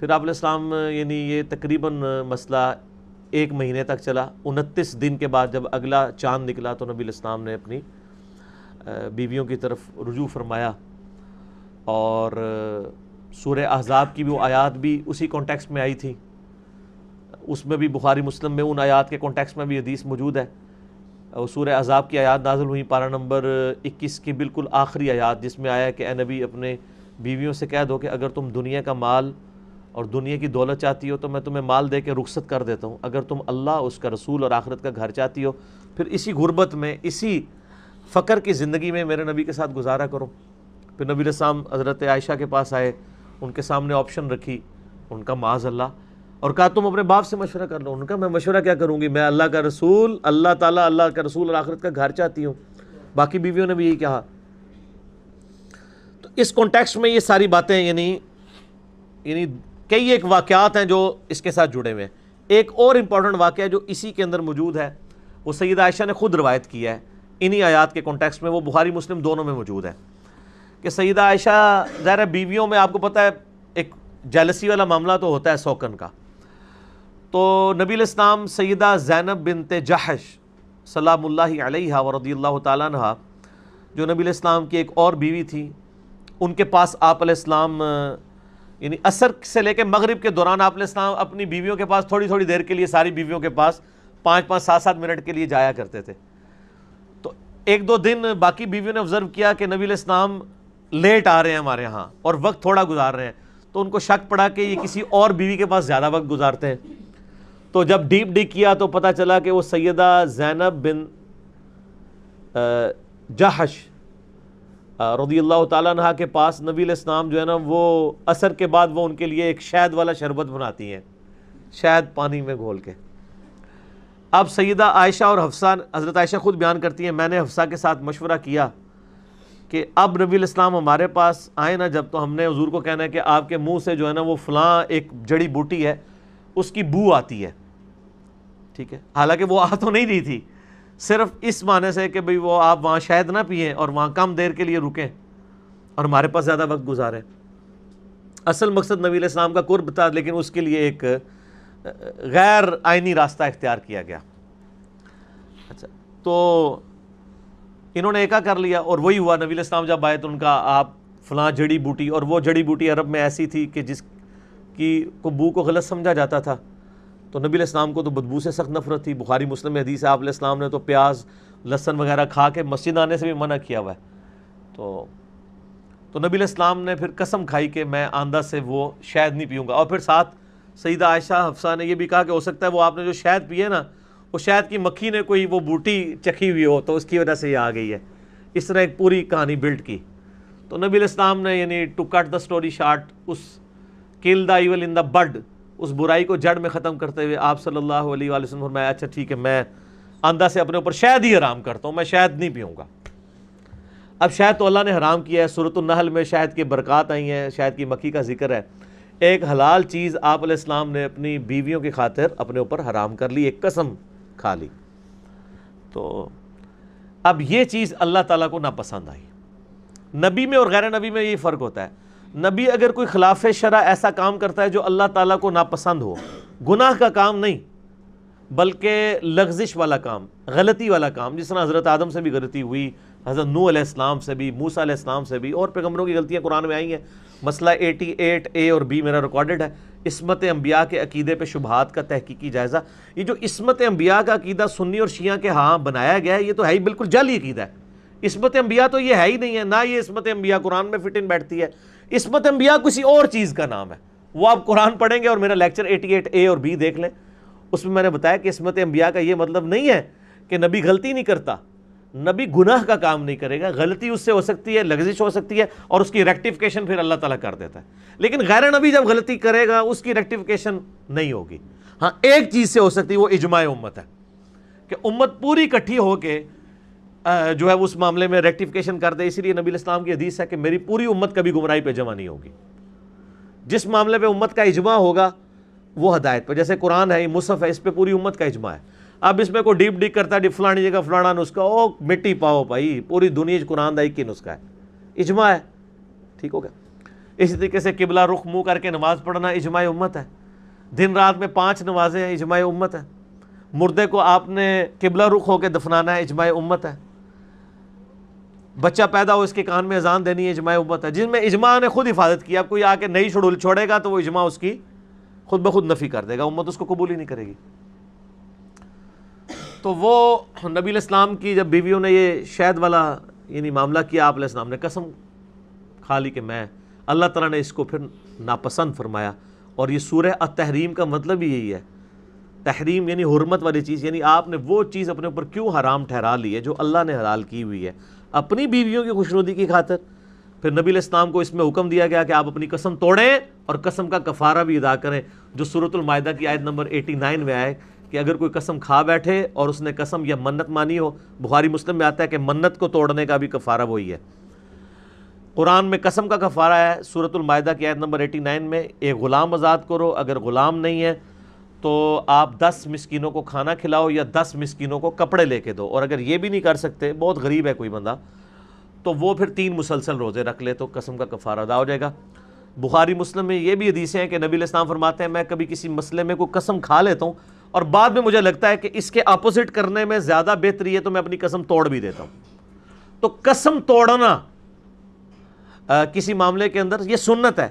پھر آپ علیہ السلام یعنی یہ تقریباً مسئلہ 1 مہینے تک چلا. 29 دن کے بعد جب اگلا چاند نکلا تو نبی علیہ السلام نے اپنی بیویوں کی طرف رجوع فرمایا. اور سورہ احزاب کی بھی وہ آیات بھی اسی کانٹیکسٹ میں آئی تھی. اس میں بھی بخاری مسلم میں ان آیات کے کانٹیکسٹ میں بھی حدیث موجود ہے. سورہ احزاب کی آیات نازل ہوئی پارہ نمبر 21 کی بالکل آخری آیات، جس میں آیا کہ اے نبی اپنے بیویوں سے کہہ دو کہ اگر تم دنیا کا مال اور دنیا کی دولت چاہتی ہو تو میں تمہیں مال دے کے رخصت کر دیتا ہوں. اگر تم اللہ اس کا رسول اور آخرت کا گھر چاہتی ہو پھر اسی غربت میں اسی فقر کی زندگی میں میرے نبی کے ساتھ گزارا کرو. پھر نبی علیہ السلام حضرت عائشہ کے پاس آئے، ان کے سامنے آپشن رکھی، ان کا معاذ اللہ، اور کہا تم اپنے باپ سے مشورہ کر لو. ان کا میں مشورہ کیا کروں گی، میں اللہ کا رسول، اللہ تعالیٰ اللہ کا رسول اور آخرت کا گھر چاہتی ہوں. باقی بیویوں نے بھی یہی کہا. تو اس کانٹیکسٹ میں یہ ساری باتیں یعنی کئی ایک واقعات ہیں جو اس کے ساتھ جڑے ہوئے ہیں. ایک اور امپورٹنٹ واقعہ جو اسی کے اندر موجود ہے وہ سیدہ عائشہ نے خود روایت کیا ہے انہی آیات کے کانٹیکسٹ میں، وہ بخاری مسلم دونوں میں موجود ہے کہ سیدہ عائشہ ظاہر بیویوں میں آپ کو پتہ ہے ایک جیلسی والا معاملہ تو ہوتا ہے سوکن کا. تو نبی علیہ السلام سیدہ زینب بنت جحش سلام اللہ علیہ ورضی اللہ تعالیٰ عنہ جو نبی علیہ السلام کی ایک اور بیوی تھی، ان کے پاس آپ علیہ السلام یعنی عصر سے لے کے مغرب کے دوران آپ علیہ السلام اپنی بیویوں کے پاس تھوڑی تھوڑی دیر کے لیے ساری بیویوں کے پاس 5-5 7-7 منٹ کے لیے جایا کرتے تھے. تو 1-2 دن باقی بیویوں نے آبزرو کیا کہ نبی علیہ السلام لیٹ آ رہے ہیں ہمارے ہاں اور وقت تھوڑا گزار رہے ہیں. تو ان کو شک پڑا کہ یہ کسی اور بیوی کے پاس زیادہ وقت گزارتے ہیں. تو جب ڈیپ کیا تو پتہ چلا کہ وہ سیدہ زینب بن جحش رضی اللہ تعالیٰ عنہ کے پاس نبی علیہ السلام جو ہے نا وہ عصر کے بعد وہ ان کے لیے ایک شہد والا شربت بناتی ہیں، شہد پانی میں گھول کے. اب سیدہ عائشہ اور حفصہ، حضرت عائشہ خود بیان کرتی ہیں میں نے حفصہ کے ساتھ مشورہ کیا کہ اب نبی علیہ السلام ہمارے پاس آئے نا جب، تو ہم نے حضور کو کہنا ہے کہ آپ کے منہ سے جو ہے نا وہ فلاں ایک جڑی بوٹی ہے اس کی بو آتی ہے، ٹھیک ہے، حالانکہ وہ آ تو نہیں رہی تھی، صرف اس معنی سے کہ بھئی وہ آپ وہاں شہد نہ پئیں اور وہاں کم دیر کے لیے رکیں اور ہمارے پاس زیادہ وقت گزاریں۔ اصل مقصد نبی علیہ السلام کا قرب تھا، لیکن اس کے لیے ایک غیر آئینی راستہ اختیار کیا گیا۔ اچھا، تو انہوں نے ایکا کر لیا اور وہی ہوا، نبی علیہ السلام جب آئے تو ان کا آپ فلاں جڑی بوٹی، اور وہ جڑی بوٹی عرب میں ایسی تھی کہ جس کی بو کو غلط سمجھا جاتا تھا، تو نبی علیہ السلام کو تو بدبو سے سخت نفرت تھی۔ بخاری مسلم میں حدیث ہے، آپ علیہ السلام نے تو پیاز لہسن وغیرہ کھا کے مسجد آنے سے بھی منع کیا ہوا ہے۔ تو نبی علیہ السلام نے پھر قسم کھائی کہ میں آئندہ سے وہ شہد نہیں پیوں گا، اور پھر ساتھ سیدہ عائشہ حفصہ نے یہ بھی کہا کہ ہو سکتا ہے وہ آپ نے جو شہد پیے نا، وہ شہد کی مکھی نے کوئی وہ بوٹی چکھی ہوئی ہو تو اس کی وجہ سے یہ آ گئی ہے۔ اس طرح ایک پوری کہانی بلڈ کی۔ تو نبی علیہ السلام نے یعنی to cut the story short, اس کل دا ایول ان دا بڈ، اس برائی کو جڑ میں ختم کرتے ہوئے آپ صلی اللہ علیہ وآلہ وسلم فرمایا اچھا ٹھیک ہے، میں آئندہ سے اپنے اوپر شہد ہی حرام کرتا ہوں، میں شہد نہیں پیوں گا۔ اب شہد تو اللہ نے حرام کیا ہے، سورۃ النحل میں شہد کی برکات آئی ہیں، شہد کی مکھی کا ذکر ہے۔ ایک حلال چیز آپ علیہ السلام نے اپنی بیویوں کی خاطر اپنے اوپر حرام کر لی، ایک قسم کھا لی۔ تو اب یہ چیز اللہ تعالیٰ کو ناپسند آئی۔ نبی میں اور غیر نبی میں یہ فرق ہوتا ہے، نبی اگر کوئی خلاف شرع ایسا کام کرتا ہے جو اللہ تعالیٰ کو ناپسند ہو، گناہ کا کام نہیں بلکہ لغزش والا کام، غلطی والا کام، جس طرح حضرت آدم سے بھی غلطی ہوئی، حضرت نوح علیہ السلام سے بھی، موسیٰ علیہ السلام سے بھی، اور پیغمبروں کی غلطیاں قرآن میں آئی ہیں۔ مسئلہ 88A اور B میرا ریکارڈڈ ہے، عصمت انبیاء کے عقیدے پہ شبہات کا تحقیقی جائزہ۔ یہ جو عصمت انبیاء کا عقیدہ سنی اور شیعہ کے ہاں بنایا گیا ہے، یہ تو ہے ہی بالکل جعلی عقیدہ ہے۔ عصمت انبیاء تو یہ ہے ہی نہیں ہے، نہ یہ عصمت انبیاء قرآن میں فٹ ان بیٹھتی ہے۔ عصمت انبیاء کسی اور چیز کا نام ہے، وہ آپ قرآن پڑھیں گے اور میرا لیکچر 88A اور B دیکھ لیں، اس میں نے بتایا کہ عصمت انبیاء کا یہ مطلب نہیں ہے کہ نبی غلطی نہیں کرتا، نبی گناہ کا کام نہیں کرے گا، غلطی اس سے ہو سکتی ہے، لغزش ہو سکتی ہے، اور اس کی ریکٹیفیکیشن پھر اللہ تعالیٰ کر دیتا ہے۔ لیکن غیر نبی جب غلطی کرے گا اس کی ریکٹیفیکیشن نہیں ہوگی۔ ہاں ایک چیز سے ہو سکتی ہے، وہ اجماع امت ہے، کہ امت پوری اکٹھی ہو کے جو ہے اس معاملے میں ریکٹیفیکیشن کر دے۔ اسی لیے نبی علیہ السلام کی حدیث ہے کہ میری پوری امت کبھی گمراہی پہ جمع نہیں ہوگی۔ جس معاملے پہ امت کا اجماع ہوگا وہ ہدایت پہ، جیسے قرآن ہے، مصحف ہے، اس پہ پوری امت کا اجماع ہے۔ اب اس میں کوئی ڈیپ ڈک کرتا ہے فلانی جگہ فلانا نسخہ، او مٹی پاؤ بھائی، پوری دنیا قرآن دا ایک ہی نسخہ ہے، اجماع ہے، ٹھیک ہو گیا۔ اسی طریقے سے قبلہ رخ منہ کر کے نماز پڑھنا اجماع امت ہے، دن رات میں 5 نمازیں ہیں، اجماع امت ہے۔ مردے کو آپ نے قبلہ رخ ہو کے دفنانا ہے، اجماع امت ہے۔ بچہ پیدا ہو اس کے کان میں اذان دینی ہے، اجماع امت ہے، جن میں اجماع نے خود حفاظت کی۔ اب کوئی آ کے نئی شڈول چھوڑے گا تو وہ اجماع اس کی خود بخود نفی کر دے گا، امت اس کو قبول ہی نہیں کرے گی۔ تو وہ نبی علیہ السلام کی جب بیویوں نے یہ شہد والا یعنی معاملہ کیا، آپ علیہ السلام نے قسم کھا لی کہ میں، اللہ تعالیٰ نے اس کو پھر ناپسند فرمایا۔ اور یہ سورہ التحریم کا مطلب ہی یہی ہے، تحریم یعنی حرمت والی چیز، یعنی آپ نے وہ چیز اپنے اوپر کیوں حرام ٹھہرا لی ہے جو اللہ نے حلال کی ہوئی ہے اپنی بیویوں کی خوشنودی کی خاطر۔ پھر نبی علیہ السلام کو اس میں حکم دیا گیا کہ آپ اپنی قسم توڑیں اور قسم کا کفارہ بھی ادا کریں، جو سورۃ المائدہ کی آیت نمبر 89 میں آئے کہ اگر کوئی قسم کھا بیٹھے اور اس نے قسم یا منت مانی ہو، بخاری مسلم میں آتا ہے کہ منت کو توڑنے کا بھی کفارہ وہی ہے۔ قرآن میں قسم کا کفارہ ہے، سورۃ المائدہ کی آیت نمبر 89 میں، ایک غلام آزاد کرو، اگر غلام نہیں ہے تو آپ 10 مسکینوں کو کھانا کھلاؤ یا 10 مسکینوں کو کپڑے لے کے دو، اور اگر یہ بھی نہیں کر سکتے، بہت غریب ہے کوئی بندہ، تو وہ پھر 3 مسلسل روزے رکھ لے تو قسم کا کفارہ ادا ہو جائے گا۔ بخاری مسلم میں یہ بھی حدیثیں ہیں کہ نبی علیہ السلام فرماتے ہیں میں کبھی کسی مسئلے میں کوئی قسم کھا لیتا ہوں اور بعد میں مجھے لگتا ہے کہ اس کے اپوزٹ کرنے میں زیادہ بہتری ہے تو میں اپنی قسم توڑ بھی دیتا ہوں۔ تو قسم توڑنا کسی معاملے کے اندر یہ سنت ہے۔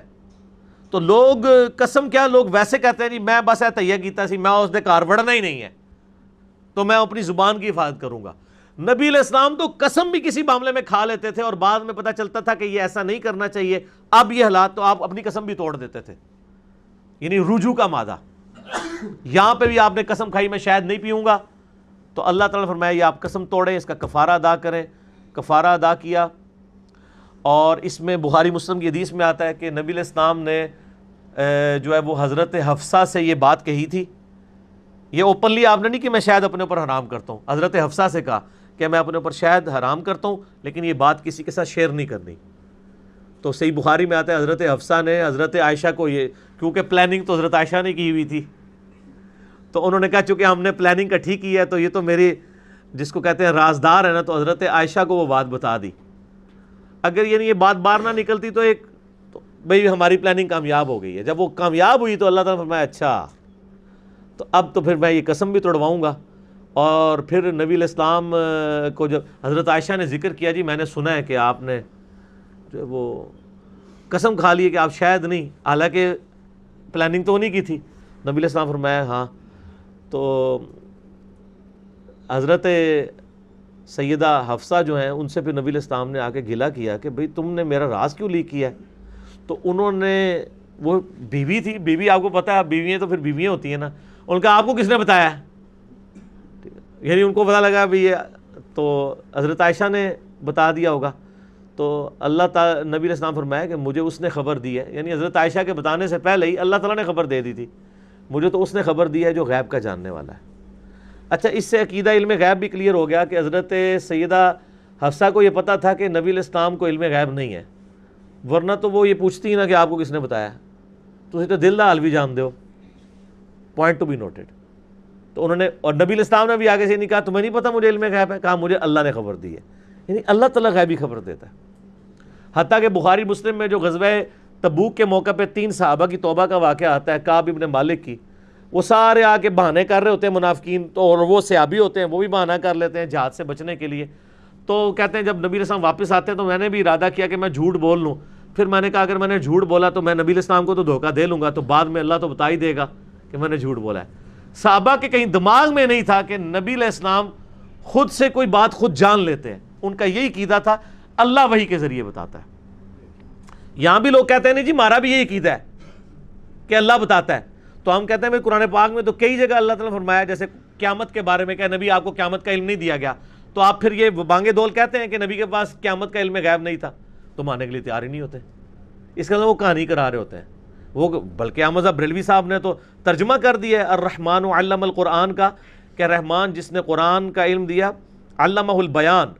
تو لوگ قسم کیا، لوگ ویسے کہتے ہیں نہیں میں بس تیہ کیتا سی، میں اس دے کار وڑنا ہی نہیں ہے تو میں اپنی زبان کی حفاظت کروں گا۔ نبی علیہ السلام تو قسم بھی کسی معاملے میں کھا لیتے تھے اور بعد میں پتہ چلتا تھا کہ یہ ایسا نہیں کرنا چاہیے، اب یہ حالات تو آپ اپنی قسم بھی توڑ دیتے تھے، یعنی رجوع کا مادہ۔ یہاں پہ بھی آپ نے قسم کھائی میں شاید نہیں پیوں گا، تو اللہ تعالیٰ نے فرمایا یہ آپ قسم توڑیں، اس کا کفارہ ادا کریں۔ کفارہ ادا کیا، اور اس میں بخاری مسلم کی حدیث میں آتا ہے کہ نبی علیہ السلام نے جو ہے وہ حضرت حفصہ سے یہ بات کہی تھی، یہ اوپنلی آپ نے نہیں کہ میں شاید اپنے اوپر حرام کرتا ہوں، حضرت حفصہ سے کہا کہ میں اپنے اوپر شہد حرام کرتا ہوں لیکن یہ بات کسی کے ساتھ شیئر نہیں کرنی. تو صحیح بخاری میں آتا ہے حضرت حفصہ نے حضرت عائشہ کو یہ، کیونکہ پلاننگ تو حضرت عائشہ نے کی ہوئی تھی، تو انہوں نے کہا چونکہ ہم نے پلاننگ کا ٹھیک کی ہے تو یہ تو میری جس کو کہتے ہیں رازدار ہے نا، تو حضرت عائشہ کو وہ بات بتا دی. اگر یہ بات باہر نہ نکلتی تو بھئی ہماری پلاننگ کامیاب ہو گئی ہے. جب وہ کامیاب ہوئی تو اللہ تعالیٰ نے فرمایا اچھا تو اب تو پھر میں یہ قسم بھی توڑواؤں گا. اور پھر نبی علیہ السلام کو جب حضرت عائشہ نے ذکر کیا جی میں نے سنا ہے کہ آپ نے جو وہ قسم کھا لی ہے کہ آپ شاید نہیں، حالانکہ پلاننگ تو نہیں کی تھی. نبی علیہ السلام فرمایا ہاں. تو حضرت سیدہ حفصہ جو ہیں ان سے پھر نبی علیہ السلام نے آ کے گلہ کیا کہ بھئی تم نے میرا راز کیوں لیک کیا ہے. تو انہوں نے، وہ بیوی تھی، بیوی آپ کو پتہ ہے بیویاں تو پھر بیویاں ہوتی ہیں نا، ان کا آپ کو کس نے بتایا ہے، یعنی ان کو پتہ لگا بھی یہ تو حضرت عائشہ نے بتا دیا ہوگا. تو اللہ تعالیٰ نبی علیہ السلام فرمایا کہ مجھے اس نے خبر دی ہے، یعنی حضرت عائشہ کے بتانے سے پہلے ہی اللہ تعالیٰ نے خبر دے دی تھی، مجھے تو اس نے خبر دی ہے جو غیب کا جاننے والا ہے. اچھا اس سے عقیدہ علم غیب بھی کلیئر ہو گیا کہ حضرت سیدہ حفصہ کو یہ پتہ تھا کہ نبی علیہ السلام کو علم غیب نہیں ہے، ورنہ تو وہ یہ پوچھتی نا کہ آپ کو کس نے بتایا، تو تو دل دا حال بھی جان دو. Point to be noted. تو انہوں نے، اور نبی علیہ السلام نے بھی آگے سے نہیں کہا تمہیں نہیں پتہ مجھے علم غیب ہے، کہا مجھے اللہ نے خبر دی ہے. یعنی اللہ تعالیٰ غیبی خبر دیتا ہے. حتیٰ کہ بخاری مسلم میں جو غزوہ تبوک کے موقع پہ 3 صحابہ کی توبہ کا واقعہ آتا ہے، کعب ابن مالک کی، وہ سارے آ کے بہانے کر رہے ہوتے ہیں منافقین، تو اور وہ صحابی ہوتے ہیں وہ بھی بہانہ کر لیتے ہیں جہاد سے بچنے کے لیے. تو کہتے ہیں جب نبی علیہ السلام واپس آتے ہیں تو میں نے بھی ارادہ کیا کہ میں جھوٹ بول لوں. پھر میں نے کہا اگر میں نے جھوٹ بولا تو میں نبی علیہ السلام کو تو دھوکہ دے لوں گا، تو بعد میں اللہ تو بتا ہی دے گا کہ میں نے جھوٹ بولا ہے. صحابہ کے کہیں دماغ میں نہیں تھا کہ نبی علیہ السلام خود سے کوئی بات خود جان لیتے ہیں. ان کا یہی عقیدہ تھا اللہ وحی کے ذریعے بتاتا ہے. یہاں بھی لوگ کہتے ہیں نہیں جی ہمارا بھی یہی عقیدہ ہے کہ اللہ بتاتا ہے. تو ہم کہتے ہیں قرآن پاک میں تو کئی جگہ اللہ تعالیٰ نے فرمایا، جیسے قیامت کے بارے میں کہ نبی آپ کو قیامت کا علم نہیں دیا گیا، تو آپ پھر یہ بانگے دول کہتے ہیں کہ نبی کے پاس قیامت کا علم غیب نہیں تھا، تو ماننے کے لیے تیار ہی نہیں ہوتے. اس کے اندر وہ کہانی کرا رہے ہوتے ہیں وہ. بلکہ احمد صاحب بریلوی صاحب نے تو ترجمہ کر دیا ہے الرحمن علم القرآن کا، کہ رحمان جس نے قرآن کا علم دیا، علمہ البیان،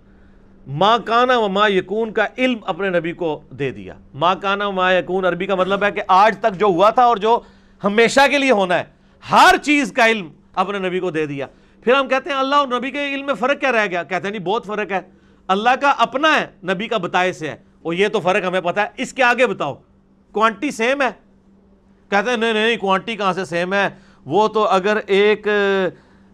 ما کانا و ما یکون کا علم اپنے نبی کو دے دیا. ما کانا و ما یکون عربی کا مطلب ہے کہ آج تک جو ہوا تھا اور جو ہمیشہ کے لیے ہونا ہے، ہر چیز کا علم اپنے نبی کو دے دیا. پھر ہم کہتے ہیں اللہ اور نبی کے علم میں فرق کیا رہ گیا؟ کہتے ہیں نہیں بہت فرق ہے. اللہ کا اپنا ہے، نبی کا بتائے سے ہے، اور یہ تو فرق ہمیں پتہ ہے. اس کے آگے بتاؤ کوانٹی سیم ہے؟ کہتے ہیں نہیں کوانٹی کہاں سے سیم ہے، وہ تو اگر ایک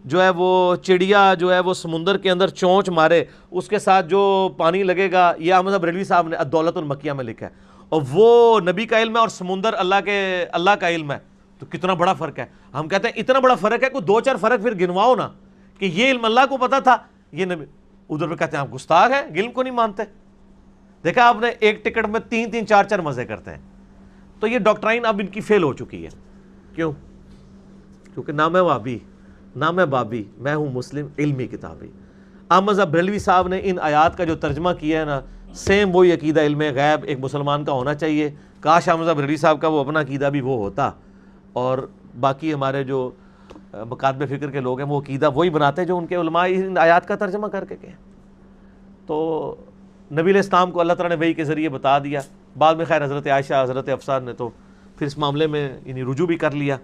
جو ہے وہ چڑیا جو ہے وہ سمندر کے اندر چونچ مارے اس کے ساتھ جو پانی لگے گا، یہ احمد بریلوی صاحب نے الدولت المکیہ میں لکھا ہے، اور وہ نبی کا علم ہے اور سمندر اللہ کا علم ہے، تو کتنا بڑا فرق ہے. ہم کہتے ہیں اتنا بڑا فرق ہے، کوئی 2-4 فرق پھر گنواؤ نا، کہ یہ علم اللہ کو پتا تھا، یہ نبی. ادھر پہ کہتے ہیں آپ گستاخ ہیں، علم کو نہیں مانتے. دیکھا آپ نے ایک ٹکٹ میں 3-3 4-4 مزے کرتے ہیں. تو یہ ڈاکٹرائن اب ان کی فیل ہو چکی ہے. کیوں؟ کیونکہ نہ میں وہابی نہ میں بابی، میں ہوں مسلم علمی کتابی. احمد بریلوی صاحب نے ان آیات کا جو ترجمہ کیا ہے نا، سیم وہی عقیدہ علم غیب ایک مسلمان کا ہونا چاہیے. کاش احمد بریلوی صاحب کا وہ اپنا عقیدہ بھی وہ ہوتا، اور باقی ہمارے جو مکاتب فکر کے لوگ ہیں وہ عقیدہ وہی بناتے ہیں جو ان کے علماء ان آیات کا ترجمہ کر کے کہیں. تو نبی علیہ السلام کو اللہ تعالیٰ نے وحی کے ذریعے بتا دیا. بعد میں خیر حضرت عائشہ حضرت حفصہ نے تو پھر اس معاملے میں یعنی رجوع بھی کر لیا،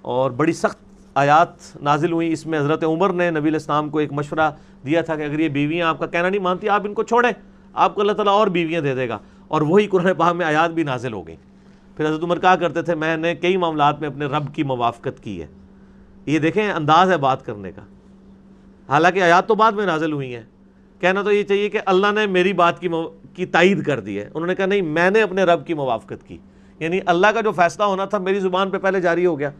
اور بڑی سخت آیات نازل ہوئی. اس میں حضرت عمر نے نبی علیہ السلام کو ایک مشورہ دیا تھا کہ اگر یہ بیویاں آپ کا کہنا نہیں مانتی آپ ان کو چھوڑیں، آپ کو اللہ تعالیٰ اور بیویاں دے دے گا. اور وہی قرآن پاک میں آیات بھی نازل ہو گئیں. پھر حضرت عمر کہا کرتے تھے میں نے کئی معاملات میں اپنے رب کی موافقت کی ہے. یہ دیکھیں انداز ہے بات کرنے کا، حالانکہ آیات تو بعد میں نازل ہوئی ہیں. کہنا تو یہ چاہیے کہ اللہ نے میری بات کی تائید کر دی ہے. انہوں نے کہا نہیں میں نے اپنے رب کی موافقت کی، یعنی اللہ کا جو فیصلہ ہونا تھا میری زبان پہ پہلے جاری ہو گیا.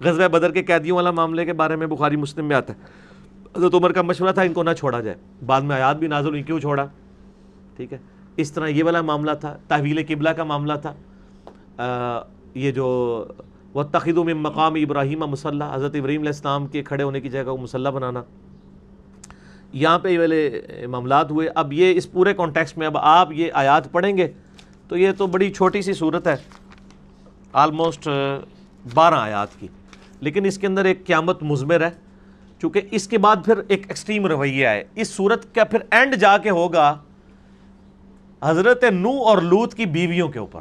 غزوہ بدر کے قیدیوں والا معاملے کے بارے میں بخاری مسلم میں آتا ہے حضرت عمر کا مشورہ تھا ان کو نہ چھوڑا جائے. بعد میں آیات بھی نازل ہوئی کیوں چھوڑا. ٹھیک ہے، اس طرح یہ والا معاملہ تھا. تحویل قبلہ کا معاملہ تھا. یہ جو وَاتَّخِذُوا مِن مَقَامِ ابراہیم مصلی، حضرت ابراہیم علیہ السلام کے کھڑے ہونے کی جگہ کو مصلی بنانا، یہاں پہ یہ والے معاملات ہوئے. اب یہ اس پورے کانٹیکسٹ میں اب آپ یہ آیات پڑھیں گے تو یہ تو بڑی چھوٹی سی صورت ہے، آلموسٹ 12 آیات کی، لیکن اس کے اندر ایک قیامت مضمر ہے چونکہ اس کے بعد پھر ایک ایکسٹریم رویہ ہے. اس صورت کا پھر اینڈ جا کے ہوگا حضرت نوح اور لوط کی بیویوں کے اوپر.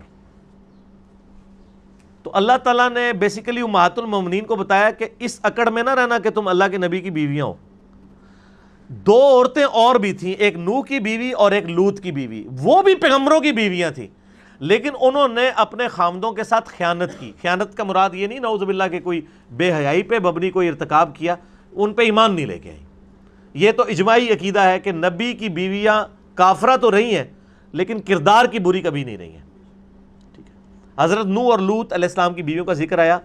تو اللہ تعالیٰ نے بیسیکلی امہات المومنین کو بتایا کہ اس اکڑ میں نہ رہنا کہ تم اللہ کے نبی کی بیویاں ہو. 2 عورتیں اور بھی تھیں, ایک نوح کی بیوی اور ایک لوط کی بیوی, وہ بھی پیغمبروں کی بیویاں تھیں, لیکن انہوں نے اپنے خامدوں کے ساتھ خیانت کی. خیانت کا مراد یہ نہیں نعوذ باللہ کہ کوئی بے حیائی پہ مبنی کوئی ارتکاب کیا, ان پہ ایمان نہیں لے کے آئی. یہ تو اجماعی عقیدہ ہے کہ نبی کی بیویاں کافرہ تو رہی ہیں لیکن کردار کی بری کبھی نہیں رہی ہیں. ٹھیک ہے, حضرت نوح اور لوط علیہ السلام کی بیویوں کا ذکر آیا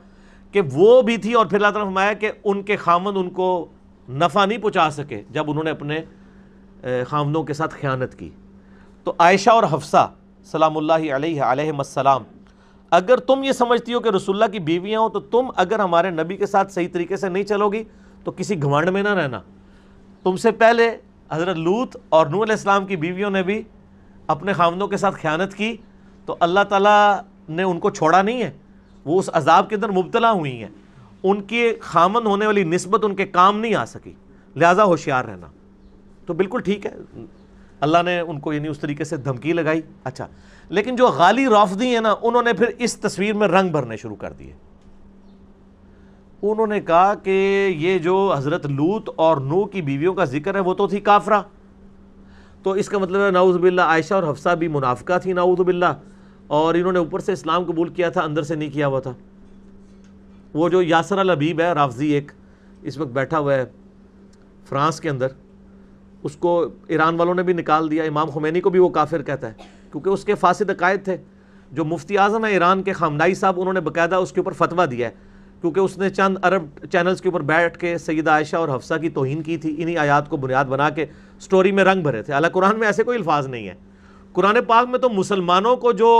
کہ وہ بھی تھی, اور پھر اللہ تعالیٰ نے فرمایا کہ ان کے خامند ان کو نفع نہیں پہنچا سکے جب انہوں نے اپنے خامندوں کے ساتھ خیانت کی. تو عائشہ اور حفصہ سلام اللہ علیہم السلام, اگر تم یہ سمجھتی ہو کہ رسول اللہ کی بیویاں ہو تو تم اگر ہمارے نبی کے ساتھ صحیح طریقے سے نہیں چلو گی تو کسی گھمنڈ میں نہ رہنا. تم سے پہلے حضرت لوط اور نوح علیہ السلام کی بیویوں نے بھی اپنے خامندوں کے ساتھ خیانت کی, تو اللہ تعالیٰ نے ان کو چھوڑا نہیں ہے, وہ اس عذاب کے اندر مبتلا ہوئی ہیں. ان کی خامند ہونے والی نسبت ان کے کام نہیں آ سکی, لہٰذا ہوشیار رہنا. تو بالکل ٹھیک ہے, اللہ نے ان کو یعنی اس طریقے سے دھمکی لگائی. اچھا, لیکن جو غالی رافضی ہیں نا, انہوں نے پھر اس تصویر میں رنگ بھرنے شروع کر دیے. انہوں نے کہا کہ یہ جو حضرت لوط اور نوح کی بیویوں کا ذکر ہے وہ تو تھی کافرہ, تو اس کا مطلب ہے نعوذ باللہ عائشہ اور حفصہ بھی منافقہ تھی نعوذ باللہ, اور انہوں نے اوپر سے اسلام قبول کیا تھا, اندر سے نہیں کیا ہوا تھا. وہ جو یاسر الحبیب ہے رافضی, ایک اس وقت بیٹھا ہوا ہے فرانس کے اندر, اس کو ایران والوں نے بھی نکال دیا. امام خمینی کو بھی وہ کافر کہتا ہے کیونکہ اس کے فاسد عقائد تھے. جو مفتی اعظم ہے ایران کے خامنائی صاحب, انہوں نے باقاعدہ اس کے اوپر فتویٰ دیا ہے کیونکہ اس نے چند عرب چینلز کے اوپر بیٹھ کے سیدہ عائشہ اور حفصہ کی توہین کی تھی. انہی آیات کو بنیاد بنا کے سٹوری میں رنگ بھرے تھے. حالانکہ قرآن میں ایسے کوئی الفاظ نہیں ہے. قرآن پاک میں تو مسلمانوں کو جو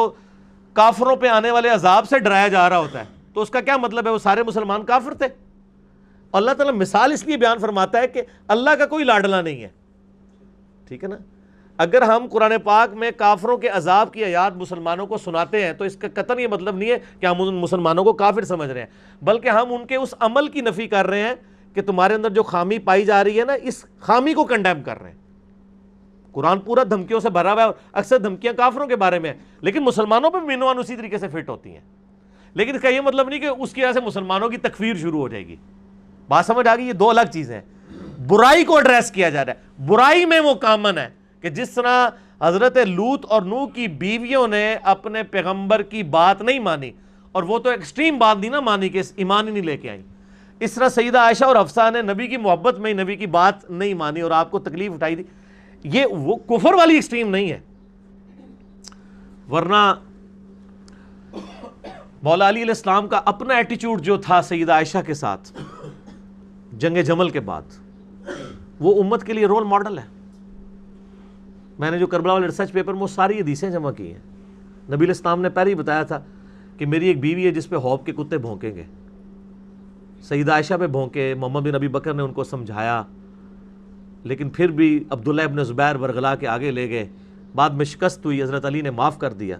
کافروں پہ آنے والے عذاب سے ڈرایا جا رہا ہوتا ہے, تو اس کا کیا مطلب ہے وہ سارے مسلمان کافر تھے؟ اللہ تعالیٰ مثال اس لیے بیان فرماتا ہے کہ اللہ کا کوئی لاڈلا نہیں ہے. ٹھیک ہے نا, اگر ہم قرآن پاک میں کافروں کے عذاب کی آیات مسلمانوں کو سناتے ہیں تو اس کا قطعاً یہ مطلب نہیں ہے کہ ہم ان مسلمانوں کو کافر سمجھ رہے ہیں, بلکہ ہم ان کے اس عمل کی نفی کر رہے ہیں کہ تمہارے اندر جو خامی پائی جا رہی ہے نا, اس خامی کو کنڈیم کر رہے ہیں. قرآن پورا دھمکیوں سے بھرا ہوا ہے, اور اکثر دھمکیاں کافروں کے بارے میں ہیں, لیکن مسلمانوں پہ مینوان اسی طریقے سے فٹ ہوتی ہیں. لیکن اس کا یہ مطلب نہیں کہ اس کی وجہ سے مسلمانوں کی تکفیر شروع ہو جائے گی. بات سمجھ آ گئی؟ یہ 2 الگ چیزیں ہیں. برائی کو ایڈریس کیا جا رہا ہے, برائی میں وہ کامن ہے کہ جس طرح حضرت لوط اور نوح کی بیویوں نے اپنے پیغمبر کی بات نہیں مانی, اور وہ تو ایکسٹریم بات نہیں نہ مانی کہ ایمان ہی نہیں لے کے آئیں, اس طرح سیدہ عائشہ اور حفصہ نے نبی کی محبت میں ہی نبی کی بات نہیں مانی اور آپ کو تکلیف اٹھائی دی. یہ وہ کفر والی ایکسٹریم نہیں ہے. ورنہ مولا علی علیہ السلام کا اپنا ایٹیچیوڈ جو تھا سیدہ عائشہ کے ساتھ جنگ جمل کے بعد, وہ امت کے لیے رول ماڈل ہے. میں نے جو کربلا والے ریسرچ پیپر میں وہ ساری حدیثیں جمع کی ہیں. نبی علیہ السلام نے پہلے ہی بتایا تھا کہ میری ایک بیوی ہے جس پہ حوض کے کتے بھونکیں گے. سیدہ عائشہ پہ بھونکے, محمد بن ابی بکر نے ان کو سمجھایا, لیکن پھر بھی عبداللہ ابن زبیر ورغلا کے آگے لے گئے. بعد میں شکست ہوئی, حضرت علی نے معاف کر دیا,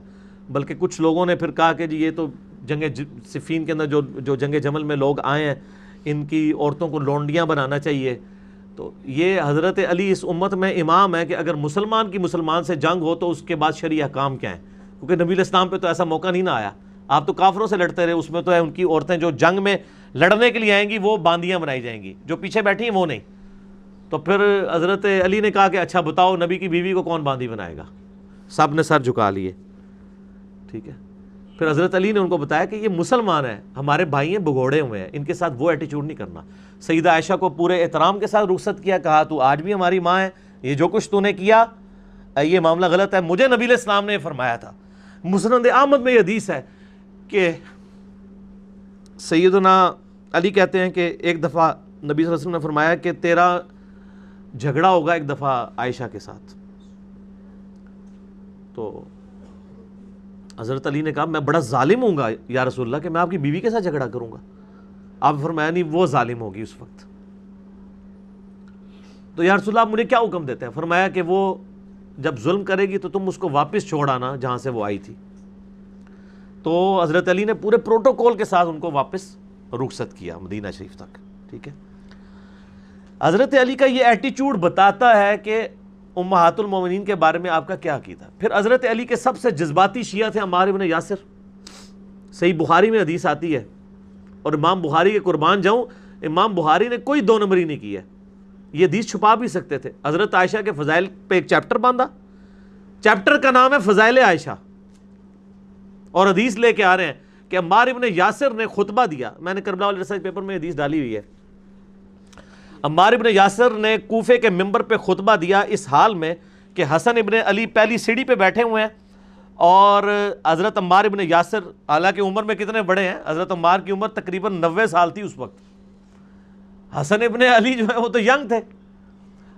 بلکہ کچھ لوگوں نے پھر کہا کہ جی یہ تو جنگ صفین کے اندر جو جنگ جمل میں لوگ آئے ہیں ان کی عورتوں کو لونڈیاں بنانا چاہیے. تو یہ حضرت علی اس امت میں امام ہے کہ اگر مسلمان کی مسلمان سے جنگ ہو تو اس کے بعد شرعی احکام کیا ہیں, کیونکہ نبی علیہ السلام پہ تو ایسا موقع نہیں نہ آیا. آپ تو کافروں سے لڑتے رہے, اس میں تو ہے ان کی عورتیں جو جنگ میں لڑنے کے لیے آئیں گی وہ باندیاں بنائی جائیں گی, جو پیچھے بیٹھی ہیں وہ نہیں. تو پھر حضرت علی نے کہا کہ اچھا بتاؤ نبی کی بیوی کو کون باندی بنائے گا؟ سب نے سر جھکا لیے. ٹھیک ہے, پھر حضرت علی نے ان کو بتایا کہ یہ مسلمان ہیں, ہمارے بھائی ہیں, بگوڑے ہوئے ہیں, ان کے ساتھ وہ ایٹیچیوڈ نہیں کرنا. سیدہ عائشہ کو پورے احترام کے ساتھ رخصت کیا, کہا تو آج بھی ہماری ماں ہے, یہ جو کچھ تو نے کیا یہ معاملہ غلط ہے, مجھے نبی علیہ السلام نے فرمایا تھا. مسند احمد میں یہ حدیث ہے کہ سیدنا علی کہتے ہیں کہ ایک دفعہ نبی صلی اللہ علیہ وسلم نے فرمایا کہ تیرا جھگڑا ہوگا ایک دفعہ عائشہ کے ساتھ. تو حضرت علی نے کہا میں بڑا ظالم ہوں گا یا رسول اللہ کہ میں آپ کی بیوی کے ساتھ جھگڑا کروں گا. آپ فرمایا نہیں, وہ ظالم ہوگی اس وقت. تو یا رسول اللہ آپ مجھے کیا حکم دیتے ہیں؟ فرمایا کہ وہ جب ظلم کرے گی تو تم اس کو واپس چھوڑ آنا جہاں سے وہ آئی تھی. تو حضرت علی نے پورے پروٹوکول کے ساتھ ان کو واپس رخصت کیا مدینہ شریف تک. ٹھیک ہے, حضرت علی کا یہ ایٹیچیوڈ بتاتا ہے کہ امہات المومنین کے بارے میں آپ کا کیا عقیدہ. پھر حضرت علی کے سب سے جذباتی شیعہ تھے عمار ابن یاسر. صحیح بخاری میں حدیث آتی ہے, اور امام بخاری کے قربان جاؤں, امام بخاری نے کوئی دو نمبری نہیں کی ہے. یہ حدیث چھپا بھی سکتے تھے. حضرت عائشہ کے فضائل پہ ایک چیپٹر باندھا, چیپٹر کا نام ہے فضائل عائشہ, اور حدیث لے کے آ رہے ہیں کہ عمار ابن یاسر نے خطبہ دیا. میں نے کربلا والے ریسرچ پیپر میں حدیث ڈالی ہوئی ہے. عمار ابن یاسر نے کوفے کے ممبر پہ خطبہ دیا اس حال میں کہ حسن ابن علی پہلی سیڑھی پہ بیٹھے ہوئے ہیں, اور حضرت عمار ابن یاسر حالانکہ عمر میں کتنے بڑے ہیں, حضرت عمار کی عمر تقریباً 90 سال تھی اس وقت. حسن ابن علی جو ہے وہ تو ینگ تھے.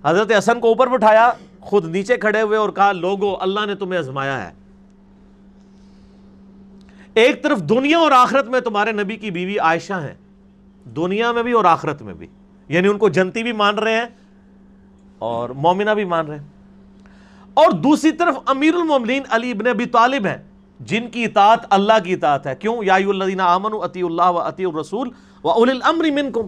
حضرت حسن کو اوپر بٹھایا, خود نیچے کھڑے ہوئے, اور کہا لوگو اللہ نے تمہیں آزمایا ہے. ایک طرف دنیا اور آخرت میں تمہارے نبی کی بیوی عائشہ ہیں, دنیا میں بھی اور آخرت میں بھی, یعنی ان کو جنتی بھی مان رہے ہیں اور مومنہ بھی مان رہے ہیں. اور دوسری طرف امیر المومنین علی ابن ابی طالب ہیں, جن کی اطاعت اللہ کی اطاعت ہے. کیوں؟ یا ایھا الذین آمنوا اطیعوا اللہ واطیعوا الرسول واولی الامر منکم.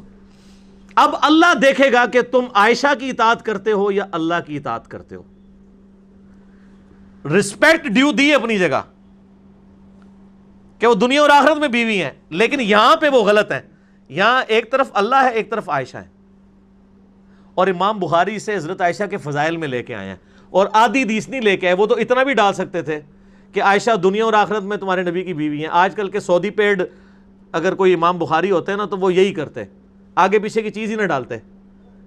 اب اللہ دیکھے گا کہ تم عائشہ کی اطاعت کرتے ہو یا اللہ کی اطاعت کرتے ہو. رسپیکٹ ڈیو دی اپنی جگہ کہ وہ دنیا اور آخرت میں بیوی ہیں, لیکن یہاں پہ وہ غلط ہیں. یہاں ایک طرف اللہ ہے, ایک طرف عائشہ ہے. اور امام بخاری سے حضرت عائشہ کے فضائل میں لے کے آئے ہیں, اور آدھی حدیث نہیں لے کے آئے. وہ تو اتنا بھی ڈال سکتے تھے کہ عائشہ دنیا اور آخرت میں تمہارے نبی کی بیوی ہیں. آج کل کے سعودی پیڈ اگر کوئی امام بخاری ہوتے ہیں نا, تو وہ یہی کرتے, آگے پیچھے کی چیز ہی نہ ڈالتے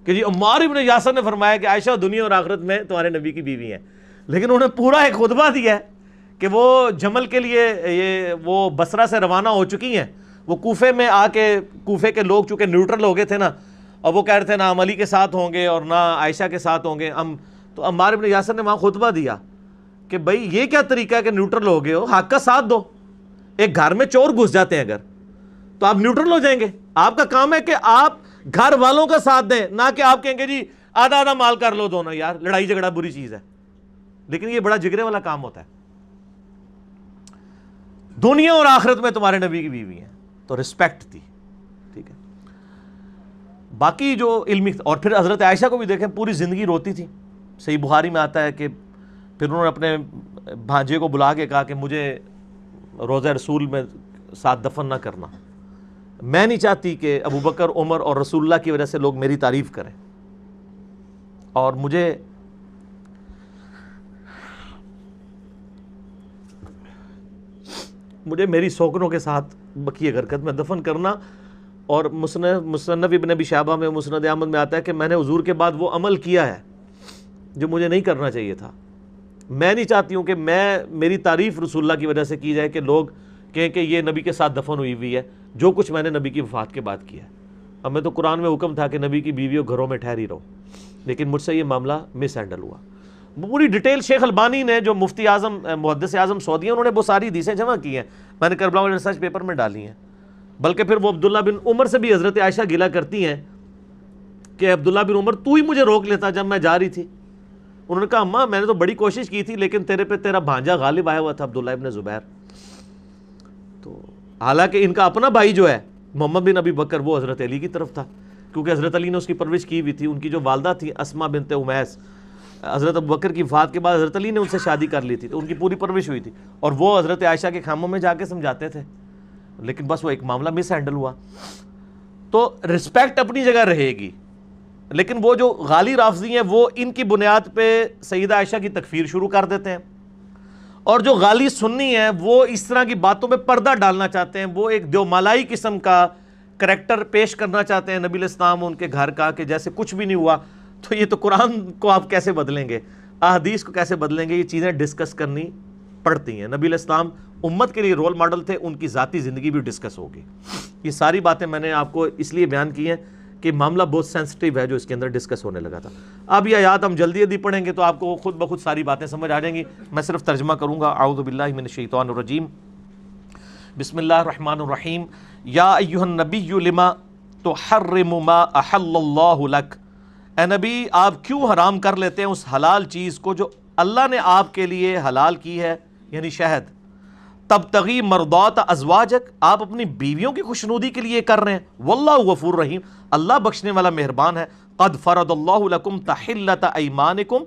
کہ جی عمار ابن یاسر نے فرمایا کہ عائشہ دنیا اور آخرت میں تمہارے نبی کی بیوی ہیں. لیکن انہوں نے پورا ایک خطبہ دیا ہے کہ وہ جمل کے لیے وہ بصرہ سے روانہ ہو چکی ہیں. وہ کوفے میں آ کے, کوفے کے لوگ چونکہ نیوٹرل ہو گئے تھے نا, اور وہ کہہ رہے تھے نہ ہم علی کے ساتھ ہوں گے اور نہ عائشہ کے ساتھ ہوں گے ہم. تو عمار ابن یاسر نے وہاں خطبہ دیا کہ بھائی یہ کیا طریقہ ہے کہ نیوٹرل ہو گئے ہو, حق کا ساتھ دو. ایک گھر میں چور گھس جاتے ہیں اگر, تو آپ نیوٹرل ہو جائیں گے. آپ کا کام ہے کہ آپ گھر والوں کا ساتھ دیں, نہ کہ آپ کہیں گے جی آدھا آدھا مال کر لو دونوں. یار لڑائی جھگڑا بری چیز ہے, لیکن یہ بڑا جگرے والا کام ہوتا ہے. دنیا اور آخرت میں تمہارے نبی کی بیوی ہیں, تو رسپیکٹ تھی. ٹھیک ہے. باقی جو علمی, اور پھر حضرت عائشہ کو بھی دیکھیں, پوری زندگی روتی تھی. صحیح بخاری میں آتا ہے کہ پھر انہوں نے اپنے بھانجے کو بلا کے کہا کہ مجھے روضہ رسول میں ساتھ دفن نہ کرنا, میں نہیں چاہتی کہ ابو بکر, عمر اور رسول اللہ کی وجہ سے لوگ میری تعریف کریں, اور مجھے میری سوکنوں کے ساتھ بقیہ غرقت میں دفن کرنا. اور مصنف ابن ابی شیبہ میں, مسند احمد میں آتا ہے کہ میں نے حضور کے بعد وہ عمل کیا ہے جو مجھے نہیں کرنا چاہیے تھا. میں نہیں چاہتی ہوں کہ میری تعریف رسول اللہ کی وجہ سے کی جائے کہ لوگ کہیں کہ یہ نبی کے ساتھ دفن ہوئی ہے, جو کچھ میں نے نبی کی وفات کے بعد کیا ہے. اب میں تو قرآن میں حکم تھا کہ نبی کی بیویوں گھروں میں ٹھہری رہو, لیکن مجھ سے یہ معاملہ مس ہینڈل ہوا. پوری ڈیٹیل شیخ البانی نے, جو مفتی اعظم محدث اعظم سعودی ہیں, انہوں نے وہ ساری حدیثیں جمع کی ہیں, میں نے کربلا والے ریسرچ پیپر میں ڈالی ہیں. بلکہ پھر وہ عبداللہ بن عمر سے بھی حضرت عائشہ گلا کرتی ہیں کہ عبداللہ بن عمر تو ہی مجھے روک لیتا جب میں جا رہی تھی. انہوں نے کہا اماں میں نے تو بڑی کوشش کی تھی, لیکن تیرے پہ تیرا بھانجا غالب آیا ہوا تھا عبداللہ ابن زبیر. تو حالانکہ ان کا اپنا بھائی جو ہے محمد بن ابی بکر, وہ حضرت علی کی طرف تھا, کیونکہ حضرت علی نے اس کی پرورش کی ہوئی تھی. ان کی جو والدہ تھی اسما بنت امیس, حضرت ابو بکر کی وفات کے بعد حضرت علی نے ان سے شادی کر لی تھی, تو ان کی پوری پرورش ہوئی تھی. اور وہ حضرت عائشہ کے خیموں میں جا کے سمجھاتے تھے, لیکن بس وہ ایک معاملہ مس ہینڈل ہوا. تو رسپیکٹ اپنی جگہ رہے گی, لیکن وہ جو غالی رافضی ہیں وہ ان کی بنیاد پہ سیدہ عائشہ کی تکفیر شروع کر دیتے ہیں, اور جو غالی سنی ہیں وہ اس طرح کی باتوں میں پردہ ڈالنا چاہتے ہیں. وہ ایک دیومالائی قسم کا کریکٹر پیش کرنا چاہتے ہیں نبی الاسلام ان کے گھر کا, کہ جیسے کچھ بھی نہیں ہوا. تو یہ تو قرآن کو آپ کیسے بدلیں گے, احادیث کو کیسے بدلیں گے, یہ چیزیں ڈسکس کرنی پڑتی ہیں. نبی الاسلام امت کے لیے رول ماڈل تھے, ان کی ذاتی زندگی بھی ڈسکس ہوگی. یہ ساری باتیں میں نے آپ کو اس لیے بیان کی ہیں کہ معاملہ بہت سینسٹیو ہے جو اس کے اندر ڈسکس ہونے لگا تھا. اب یہ آیات ہم جلدی جلدی پڑھیں گے تو آپ کو خود بخود ساری باتیں سمجھ آ جائیں گی. میں صرف ترجمہ کروں گا. اعوذ باللہ من الشیطان الرجیم, بسم اللہ الرحمن الرحیم. یا ایھا النبی لما تحرم ما احل اللہ لک, اے نبی آپ کیوں حرام کر لیتے ہیں اس حلال چیز کو جو اللہ نے آپ کے لیے حلال کی ہے, یعنی شہد. تبتغی مرضات ازواجک، آپ اپنی بیویوں کی خوشنودی کے لیے کر رہے ہیں. واللہ غفور رحیم، اللہ بخشنے والا مہربان ہے. قد فرض اللہ لکم تحلۃ ایمانکم،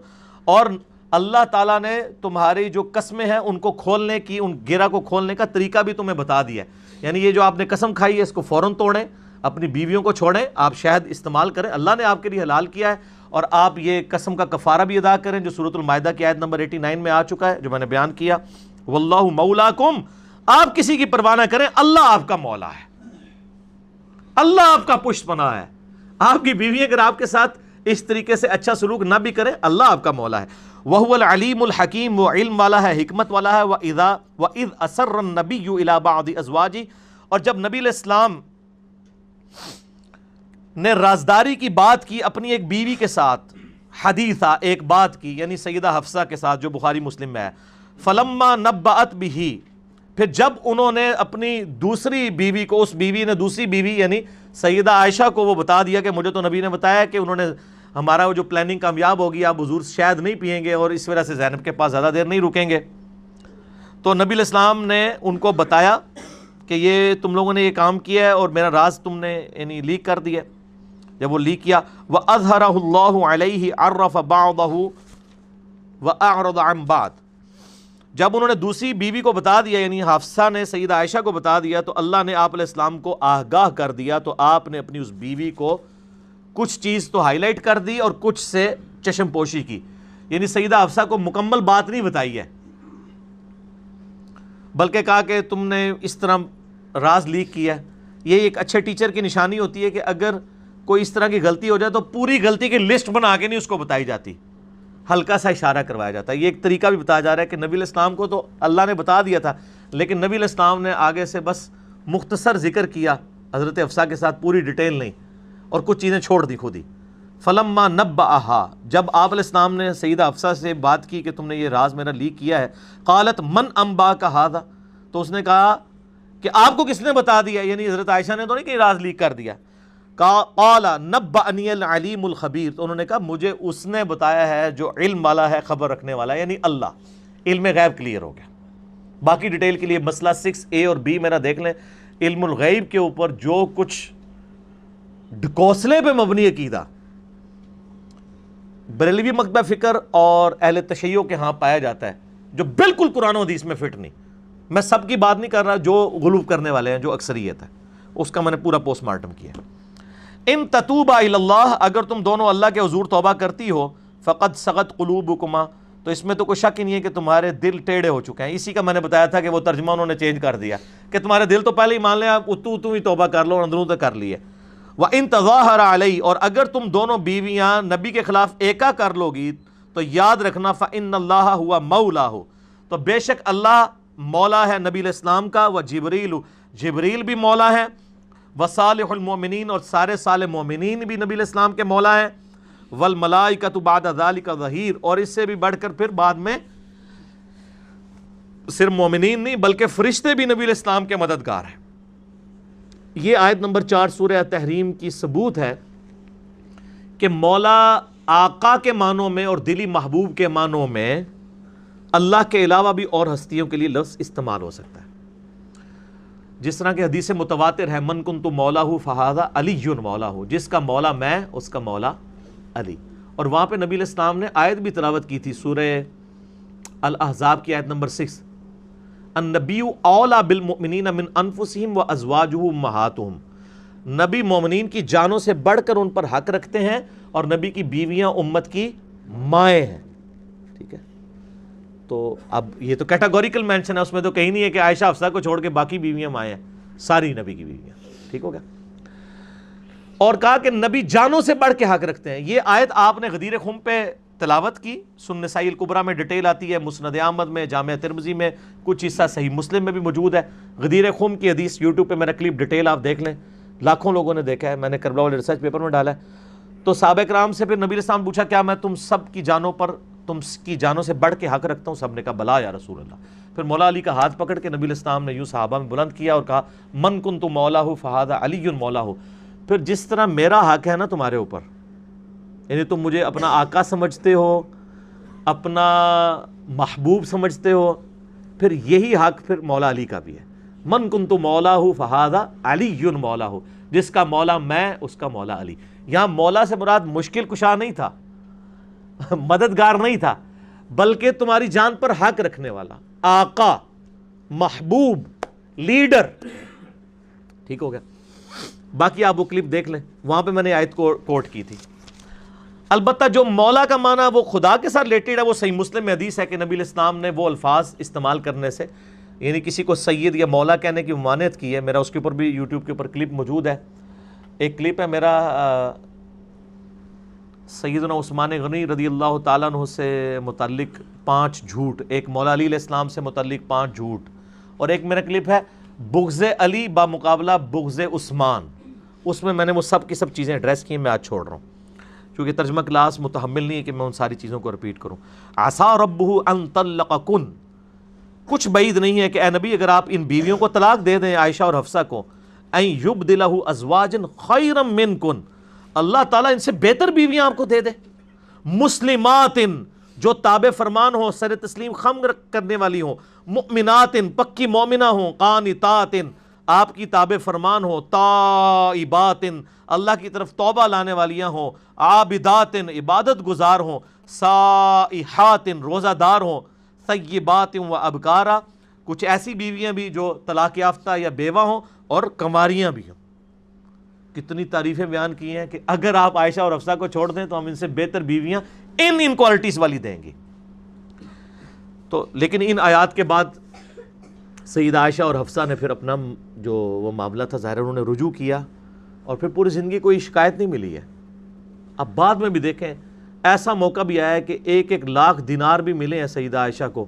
اور اللہ تعالیٰ نے تمہاری جو قسمیں ہیں ان کو کھولنے کی، ان گرہ کو کھولنے کا طریقہ بھی تمہیں بتا دیا ہے. یعنی یہ جو آپ نے قسم کھائی ہے اس کو فوراً توڑیں، اپنی بیویوں کو چھوڑیں، آپ شہد استعمال کریں، اللہ نے آپ کے لیے حلال کیا ہے. اور آپ یہ قسم کا کفارہ بھی ادا کریں جو سورۃ المائدہ کی آیت نمبر 89 میں آ چکا ہے، جو میں نے بیان کیا. واللہ مولاکم، آپ کسی کی پرواہ نہ کریں، اللہ آپ کا مولا ہے، اللہ آپ کا پشت پناہ ہے. آپ کی بیوی اگر آپ کے ساتھ اس طریقے سے اچھا سلوک نہ بھی کرے، اللہ آپ کا مولا ہے. وَهُوَ الْعَلِيمُ الْحَكِيمُ، وہ علم والا ہے، حکمت والا ہے. وَإِذْ أَسَرَّ النَّبِيُّ إِلَىٰ بَعْضِ أَزْوَاجِهِ، اور جب نبی علیہ السلام نے رازداری کی بات کی اپنی ایک بیوی کے ساتھ، حدیثہ ایک بات کی، یعنی سیدہ حفصہ کے ساتھ، جو بخاری مسلم میں ہے. فَلَمَّا نَبَّأَتْ بِهِ، پھر جب انہوں نے اپنی دوسری بیوی کو، اس بیوی نے دوسری بیوی یعنی سیدہ عائشہ کو وہ بتا دیا کہ مجھے تو نبی نے بتایا کہ انہوں نے ہمارا وہ جو پلاننگ کامیاب ہوگی، آپ حضور شاید نہیں پئیں گے اور اس وجہ سے زینب کے پاس زیادہ دیر نہیں رکیں گے. تو نبی علیہ السلام نے ان کو بتایا کہ یہ تم لوگوں نے یہ کام کیا ہے اور میرا راز تم نے یعنی لیک کر دیا. جب وہ لیک کیا، وَأَظْهَرَهُ اللَّهُ عَلَيْهِ عَرَّفَ بَعْضَهُ وَأَعْرَضَ عَنْ بَعْضٍ، جب انہوں نے دوسری بیوی کو بتا دیا، یعنی حفصہ نے سیدہ عائشہ کو بتا دیا، تو اللہ نے آپ علیہ السلام کو آگاہ کر دیا. تو آپ نے اپنی اس بیوی کو کچھ چیز تو ہائی لائٹ کر دی اور کچھ سے چشم پوشی کی. یعنی سیدہ حفصہ کو مکمل بات نہیں بتائی ہے، بلکہ کہا کہ تم نے اس طرح راز لیک کیا ہے. یہ ایک اچھے ٹیچر کی نشانی ہوتی ہے کہ اگر کوئی اس طرح کی غلطی ہو جائے تو پوری غلطی کی لسٹ بنا کے نہیں اس کو بتائی جاتی، ہلکا سا اشارہ کروایا جاتا ہے. یہ ایک طریقہ بھی بتایا جا رہا ہے کہ نبی علیہ السلام کو تو اللہ نے بتا دیا تھا، لیکن نبی علیہ السلام نے آگے سے بس مختصر ذکر کیا حضرت حفصہ کے ساتھ، پوری ڈیٹیل نہیں، اور کچھ چیزیں چھوڑ دی خود ہی. فلما نبأہا، جب آپ علیہ السلام نے سیدہ حفصہ سے بات کی کہ تم نے یہ راز میرا لیک کیا ہے، قالت من انباک ھذا، تو اس نے کہا کہ آپ کو کس نے بتا دیا، یعنی حضرت عائشہ نے تو نہیں کہ راز لیک کر دیا. قال نبأنی العلیم الخبیر، تو انہوں نے کہا مجھے اس نے بتایا ہے جو علم والا ہے، خبر رکھنے والا ہے، یعنی اللہ. علم غیب کلیئر ہو گیا. باقی ڈیٹیل کے لیے مسئلہ 6A اور B میرا دیکھ لیں. علم الغیب کے اوپر جو کچھ ڈکوسلے پہ مبنی عقیدہ بریلوی مکتبہ فکر اور اہل تشیع کے ہاں پایا جاتا ہے، جو بالکل قرآن و حدیث میں فٹ نہیں. میں سب کی بات نہیں کر رہا، جو غلو کرنے والے ہیں، جو اکثریت ہے، اس کا میں نے پورا پوسٹ مارٹم کیا. ان تتوبا الی اللہ، اگر تم دونوں اللہ کے حضور توبہ کرتی ہو، فقد صغت قلوبکما، تو اس میں تو کوئی شک ہی نہیں ہے کہ تمہارے دل ٹیڑھے ہو چکے ہیں. اسی کا میں نے بتایا تھا کہ وہ ترجمہ انہوں نے چینج کر دیا کہ تمہارے دل تو پہلے ہی مان لیں، آپ اتو ہی توبہ کر لو اور اندروں تک کر لیے. وَإِن تَظَاهَرَ عَلَيْهِ، اور اگر تم دونوں بیویاں نبی کے خلاف ایکا کر لو گی تو یاد رکھنا فَإِنَّ اللَّهَ هُوَ مَوْلَاهُ، تو بے شک اللہ مولا ہے نبی علیہ السلام کا. وَجِبْرِيلُ، جبریل بھی مولا ہے. وصالح المومنین، اور سارے صالح مومنین بھی نبی علیہ السلام کے مولا ہیں. والملائکۃ بعد ذلک ظہیر، اور اس سے بھی بڑھ کر پھر بعد میں صرف مومنین نہیں بلکہ فرشتے بھی نبی علیہ السلام کے مددگار ہیں. یہ آیت نمبر 4 سورہ تحریم کی ثبوت ہے کہ مولا آقا کے معنوں میں اور دلی محبوب کے معنوں میں اللہ کے علاوہ بھی اور ہستیوں کے لیے لفظ استعمال ہو سکتا ہے. جس طرح کہ حدیث متواتر ہے، من کنت مولاہ فہذا علی مولاہ، جس کا مولا میں اس کا مولا علی. اور وہاں پہ نبی علیہ السلام نے آیت بھی تلاوت کی تھی، سورہ الاحزاب کی آیت نمبر 6، النبی اولی بالمؤمنین من انفسہم وازواجہ امہاتہم، نبی مومنین کی جانوں سے بڑھ کر ان پر حق رکھتے ہیں، اور نبی کی بیویاں امت کی مائیں ہیں. ٹھیک ہے، تو اب یہ تو کیٹاگوریکل مینشن ہے، اس میں تو کہیں نہیں ہے کہ عائشہ حفصہ کو چھوڑ کے باقی بیویاں مائیں ہیں، ساری نبی کی بیویاں. ٹھیک ہو گیا. اور کہا کہ نبی جانوں سے بڑھ کے حق رکھتے ہیں. یہ آیت آپ نے غدیر خم پہ تلاوت کی، سنن نسائی الکبریٰ میں ڈیٹیل آتی ہے، مسند احمد میں، جامع ترمذی میں، کچھ حصہ صحیح مسلم میں بھی موجود ہے. غدیر خم کی حدیث یوٹیوب پہ میرا کلپ ڈیٹیل آپ دیکھ لیں، لاکھوں لوگوں نے دیکھا ہے، میں نے کربلا والے ریسرچ پیپر میں ڈالا ہے. تو صحابہ کرام سے پھر نبی علیہ السلام پوچھا کیا میں تم سب کی جانوں پر، تم کی جانوں سے بڑھ کے حق رکھتا ہوں؟ سب نے کہا بلا یا رسول اللہ. پھر مولا علی کا ہاتھ پکڑ کے نبی علیہ السلام نے یوں صحابہ میں بلند کیا اور کہا من کنت مولاہ فہذا علی مولاہ. پھر جس طرح میرا حق ہے نا تمہارے اوپر، یعنی تم مجھے اپنا آقا سمجھتے ہو، اپنا محبوب سمجھتے ہو، پھر یہی حق پھر مولا علی کا بھی ہے. من کنت مولاہ فہذا علی مولاہ، جس کا مولا میں اس کا مولا علی. یہاں مولا سے مراد مشکل کشا نہیں تھا، مددگار نہیں تھا، بلکہ تمہاری جان پر حق رکھنے والا، آقا، محبوب، لیڈر. ٹھیک ہو گیا. باقی آپ وہ کلپ دیکھ لیں، وہاں پہ میں نے آیت کو کوٹ کی تھی. البتہ جو مولا کا معنی وہ خدا کے ساتھ ریلیٹڈ ہے، وہ صحیح مسلم میں حدیث ہے کہ نبی علیہ السلام نے وہ الفاظ استعمال کرنے سے، یعنی کسی کو سید یا مولا کہنے کی ممانعت کی ہے. میرا اس کے اوپر بھی یوٹیوب کے اوپر کلپ موجود ہے. ایک کلپ ہے میرا سیدنا عثمان غنی رضی اللہ تعالیٰ عنہ سے متعلق 5 جھوٹ، ایک مولا علی علیہ السلام سے متعلق 5 جھوٹ، اور ایک میرا کلپ ہے بغض علی بمقابلہ بغض عثمان. اس میں نے وہ سب کی سب چیزیں ایڈریس کی ہیں. میں آج چھوڑ رہا ہوں کیونکہ ترجمہ کلاس متحمل نہیں ہے کہ میں ان ساری چیزوں کو رپیٹ کروں. عسیٰ ربہ ان طلقکن، کچھ بعید نہیں ہے کہ اے نبی اگر آپ ان بیویوں کو طلاق دے دیں، عائشہ اور حفصہ کو، ان یبدلہ ازواجا خیرا منکن، اللہ تعالیٰ ان سے بہتر بیویاں آپ کو دے دے، مسلمات، جو تابع فرمان ہوں، سر تسلیم خم کرنے والی ہوں، مؤمنات، پکی مومنہ ہوں، قانتات، آپ کی تابع فرمان ہو، تائبات، اللہ کی طرف توبہ لانے والیاں ہوں، عابدات، عبادت گزار ہوں، سائحات، روزہ دار ہوں، طیبات و ابکارا، کچھ ایسی بیویاں بھی جو طلاق یافتہ یا بیوہ ہوں اور کنواریاں بھی ہوں. کتنی تعریفیں بیان کی ہیں کہ اگر آپ عائشہ اور حفصہ کو چھوڑ دیں تو ہم ان سے بہتر بیویاں ان کوالٹیز والی دیں گے. تو لیکن ان آیات کے بعد سیدہ عائشہ اور حفصہ نے پھر اپنا جو وہ معاملہ تھا ظاہر انہوں نے رجوع کیا، اور پھر پوری زندگی کوئی شکایت نہیں ملی ہے. اب بعد میں بھی دیکھیں ایسا موقع بھی آیا ہے کہ 1 لاکھ دینار بھی ملے ہیں سیدہ عائشہ کو،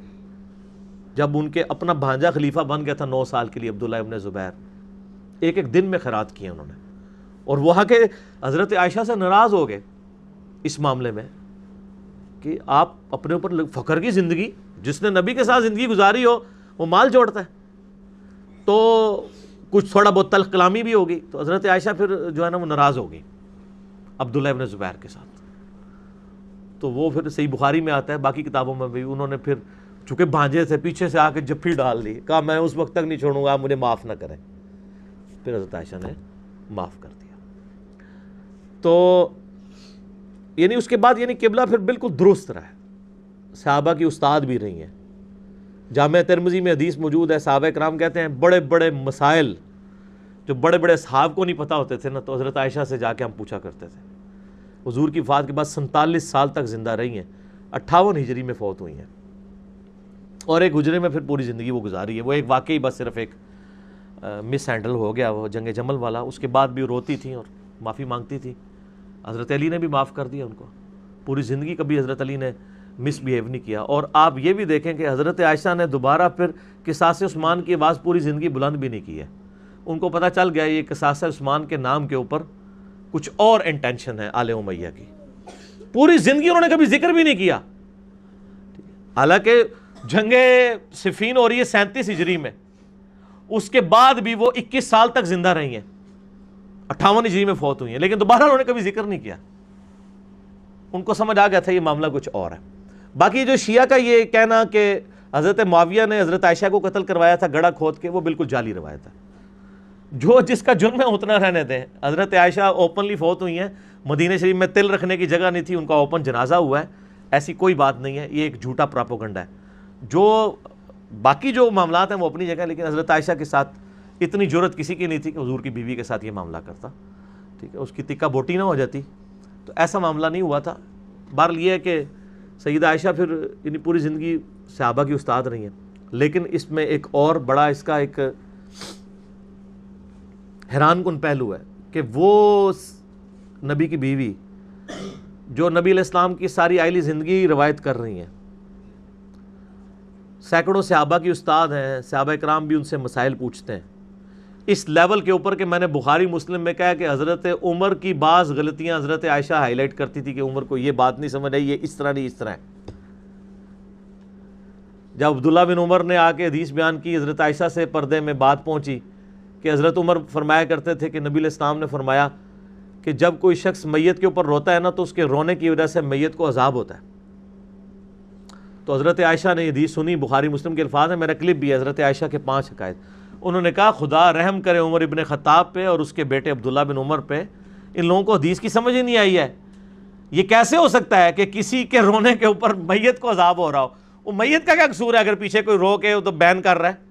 جب ان کے اپنا بھانجا خلیفہ بن گیا تھا 9 سال کے لیے، عبداللہ ابن زبیر. 1 دن میں خیرات کیے انہوں نے، اور وہاں کے حضرت عائشہ سے ناراض ہو گئے اس معاملے میں کہ آپ اپنے اوپر فخر کی زندگی، جس نے نبی کے ساتھ زندگی گزاری ہو وہ مال جوڑتا ہے. تو کچھ تھوڑا بہت تلخ کلامی بھی ہوگی، تو حضرت عائشہ پھر جو ہے نا وہ ناراض ہو گئی عبداللہ ابن زبیر کے ساتھ. تو وہ پھر صحیح بخاری میں آتا ہے، باقی کتابوں میں بھی، انہوں نے پھر چونکہ بھانجے سے پیچھے سے آ کے جفی ڈال دی، کہا میں اس وقت تک نہیں چھوڑوں گا، آپ مجھے معاف نہ کریں. پھر حضرت عائشہ نے معاف کر دیا. تو یعنی اس کے بعد یعنی قبلہ پھر بالکل درست رہا ہے. صحابہ کی استاد بھی رہی ہیں. جامع ترمذی میں حدیث موجود ہے، صحابہ کرام کہتے ہیں بڑے بڑے مسائل جو بڑے بڑے صحاب کو نہیں پتہ ہوتے تھے نا، تو حضرت عائشہ سے جا کے ہم پوچھا کرتے تھے. حضور کی وفات کے بعد 47 سال تک زندہ رہی ہیں، 58 ہجری میں فوت ہوئی ہیں، اور ایک حجرے میں پھر پوری زندگی وہ گزاری ہے. وہ ایک واقعی بس صرف ایک مس ہینڈل ہو گیا وہ جنگ جمل والا، اس کے بعد بھی روتی تھیں اور معافی مانگتی تھی. حضرت علی نے بھی معاف کر دیا ان کو. پوری زندگی کبھی حضرت علی نے مس بیہیو نہیں کیا. اور آپ یہ بھی دیکھیں کہ حضرت عائشہ نے دوبارہ پھر قصاص عثمان کی آواز پوری زندگی بلند بھی نہیں کی ہے. ان کو پتہ چل گیا یہ قصاص عثمان کے نام کے اوپر کچھ اور انٹینشن ہے آل امیہ کی. پوری زندگی انہوں نے کبھی ذکر بھی نہیں کیا. حالانکہ جنگ صفین ہو رہی ہے 37 ہجری میں، اس کے بعد بھی وہ 21 سال تک زندہ رہی ہیں، 58 ہجری میں فوت ہوئی ہیں، لیکن دوبارہ انہوں نے کبھی ذکر نہیں کیا. ان کو سمجھ آ گیا تھا یہ معاملہ کچھ اور ہے. باقی جو شیعہ کا یہ کہنا کہ حضرت معاویہ نے حضرت عائشہ کو قتل کروایا تھا گڑھا کھود کے، وہ بالکل جعلی روایت ہے. جو جس کا جرم ہے اتنا رہنے دیں. حضرت عائشہ اوپنلی فوت ہوئی ہیں، مدینہ شریف میں تل رکھنے کی جگہ نہیں تھی، ان کا اوپن جنازہ ہوا ہے. ایسی کوئی بات نہیں ہے، یہ ایک جھوٹا پراپوگنڈا ہے. جو باقی جو معاملات ہیں وہ اپنی جگہ، لیکن حضرت عائشہ کے ساتھ اتنی جرت کسی کی نہیں تھی کہ حضور کی بیوی کے ساتھ یہ معاملہ کرتا. ٹھیک ہے، اس کی تکہ بوٹی نہ ہو جاتی. تو ایسا معاملہ نہیں ہوا تھا. بہرحال یہ ہے کہ سیدہ عائشہ پھر یعنی پوری زندگی صحابہ کی استاد رہی ہیں. لیکن اس میں ایک اور بڑا اس کا ایک حیران کن پہلو ہے کہ وہ نبی کی بیوی جو نبی علیہ السلام کی ساری آئلی زندگی روایت کر رہی ہیں، سینکڑوں صحابہ کی استاد ہیں، صحابہ کرام بھی ان سے مسائل پوچھتے ہیں اس لیول کے اوپر کہ میں نے بخاری مسلم میں کہا کہ حضرت عمر کی بعض غلطیاں حضرت عائشہ ہائی لائٹ کرتی تھی کہ عمر کو یہ بات نہیں سمجھ آئی، یہ اس طرح نہیں اس طرح ہے. جب عبداللہ بن عمر نے آ کے حدیث بیان کی حضرت عائشہ سے پردے میں بات پہنچی کہ حضرت عمر فرمایا کرتے تھے کہ نبی علیہ السلام نے فرمایا کہ جب کوئی شخص میت کے اوپر روتا ہے نا تو اس کے رونے کی وجہ سے میت کو عذاب ہوتا ہے. تو حضرت عائشہ نے یہ حدیث سنی، بخاری مسلم کے الفاظ ہیں، میرا کلپ بھی ہے، حضرت عائشہ کے 5 حکایت. انہوں نے کہا خدا رحم کرے عمر ابن خطاب پہ اور اس کے بیٹے عبداللہ بن عمر پہ، ان لوگوں کو حدیث کی سمجھ ہی نہیں آئی ہے. یہ کیسے ہو سکتا ہے کہ کسی کے رونے کے اوپر میت کو عذاب ہو رہا ہو؟ وہ میت کا کیا قصور ہے اگر پیچھے کوئی رو کے تو بین کر رہا ہے؟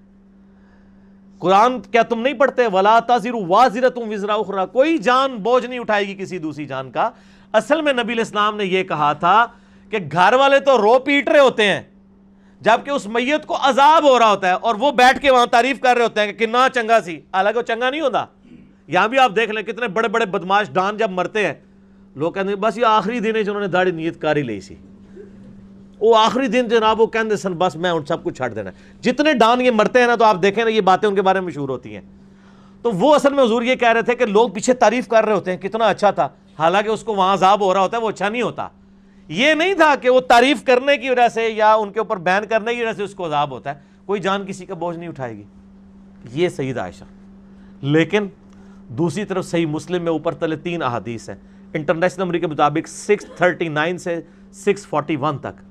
قرآن کیا تم نہیں پڑھتے؟ وَلَا تَزِرُ وَازِرَةٌ وِزْرَ أُخْرَىٰ، کوئی جان بوجھ نہیں اٹھائے گی کسی دوسری جان کا. اصل میں نبی علیہ السلام نے یہ کہا تھا کہ گھر والے تو رو پیٹ رہے ہوتے ہیں جبکہ اس میت کو عذاب ہو رہا ہوتا ہے، اور وہ بیٹھ کے وہاں تعریف کر رہے ہوتے ہیں کہ کتنا چنگا سی، حالانکہ وہ چنگا نہیں ہوتا. یہاں بھی آپ دیکھ لیں کتنے بڑے بڑے بدماش ڈان جب مرتے ہیں لوگ کہتے ہیں بس یہ آخری دن ہے جنہوں نے داڑھی نیت کاری لی سی، وہ آخری دن جناب وہ کہتے سن بس میں ان سب کچھ چھڑ دینا. جتنے ڈان یہ مرتے ہیں نا تو آپ دیکھیں نا یہ باتیں ان کے بارے میں مشہور ہوتی ہیں. تو وہ اصل میں حضور یہ کہہ رہے تھے کہ لوگ پیچھے تعریف کر رہے ہوتے ہیں کتنا اچھا تھا، حالانکہ اس کو وہاں عذاب ہو رہا ہوتا ہے، وہ اچھا نہیں ہوتا. یہ نہیں تھا کہ وہ تعریف کرنے کی وجہ سے یا ان کے اوپر بیان کرنے کی وجہ سے اس کو عذاب ہوتا ہے. کوئی جان کسی کا بوجھ نہیں اٹھائے گی. یہ سیدہ عائشہ. لیکن دوسری طرف صحیح مسلم میں اوپر تلے 3 احادیث ہیں. انٹرنیشنل نمبر کے مطابق 639 سے 641 تک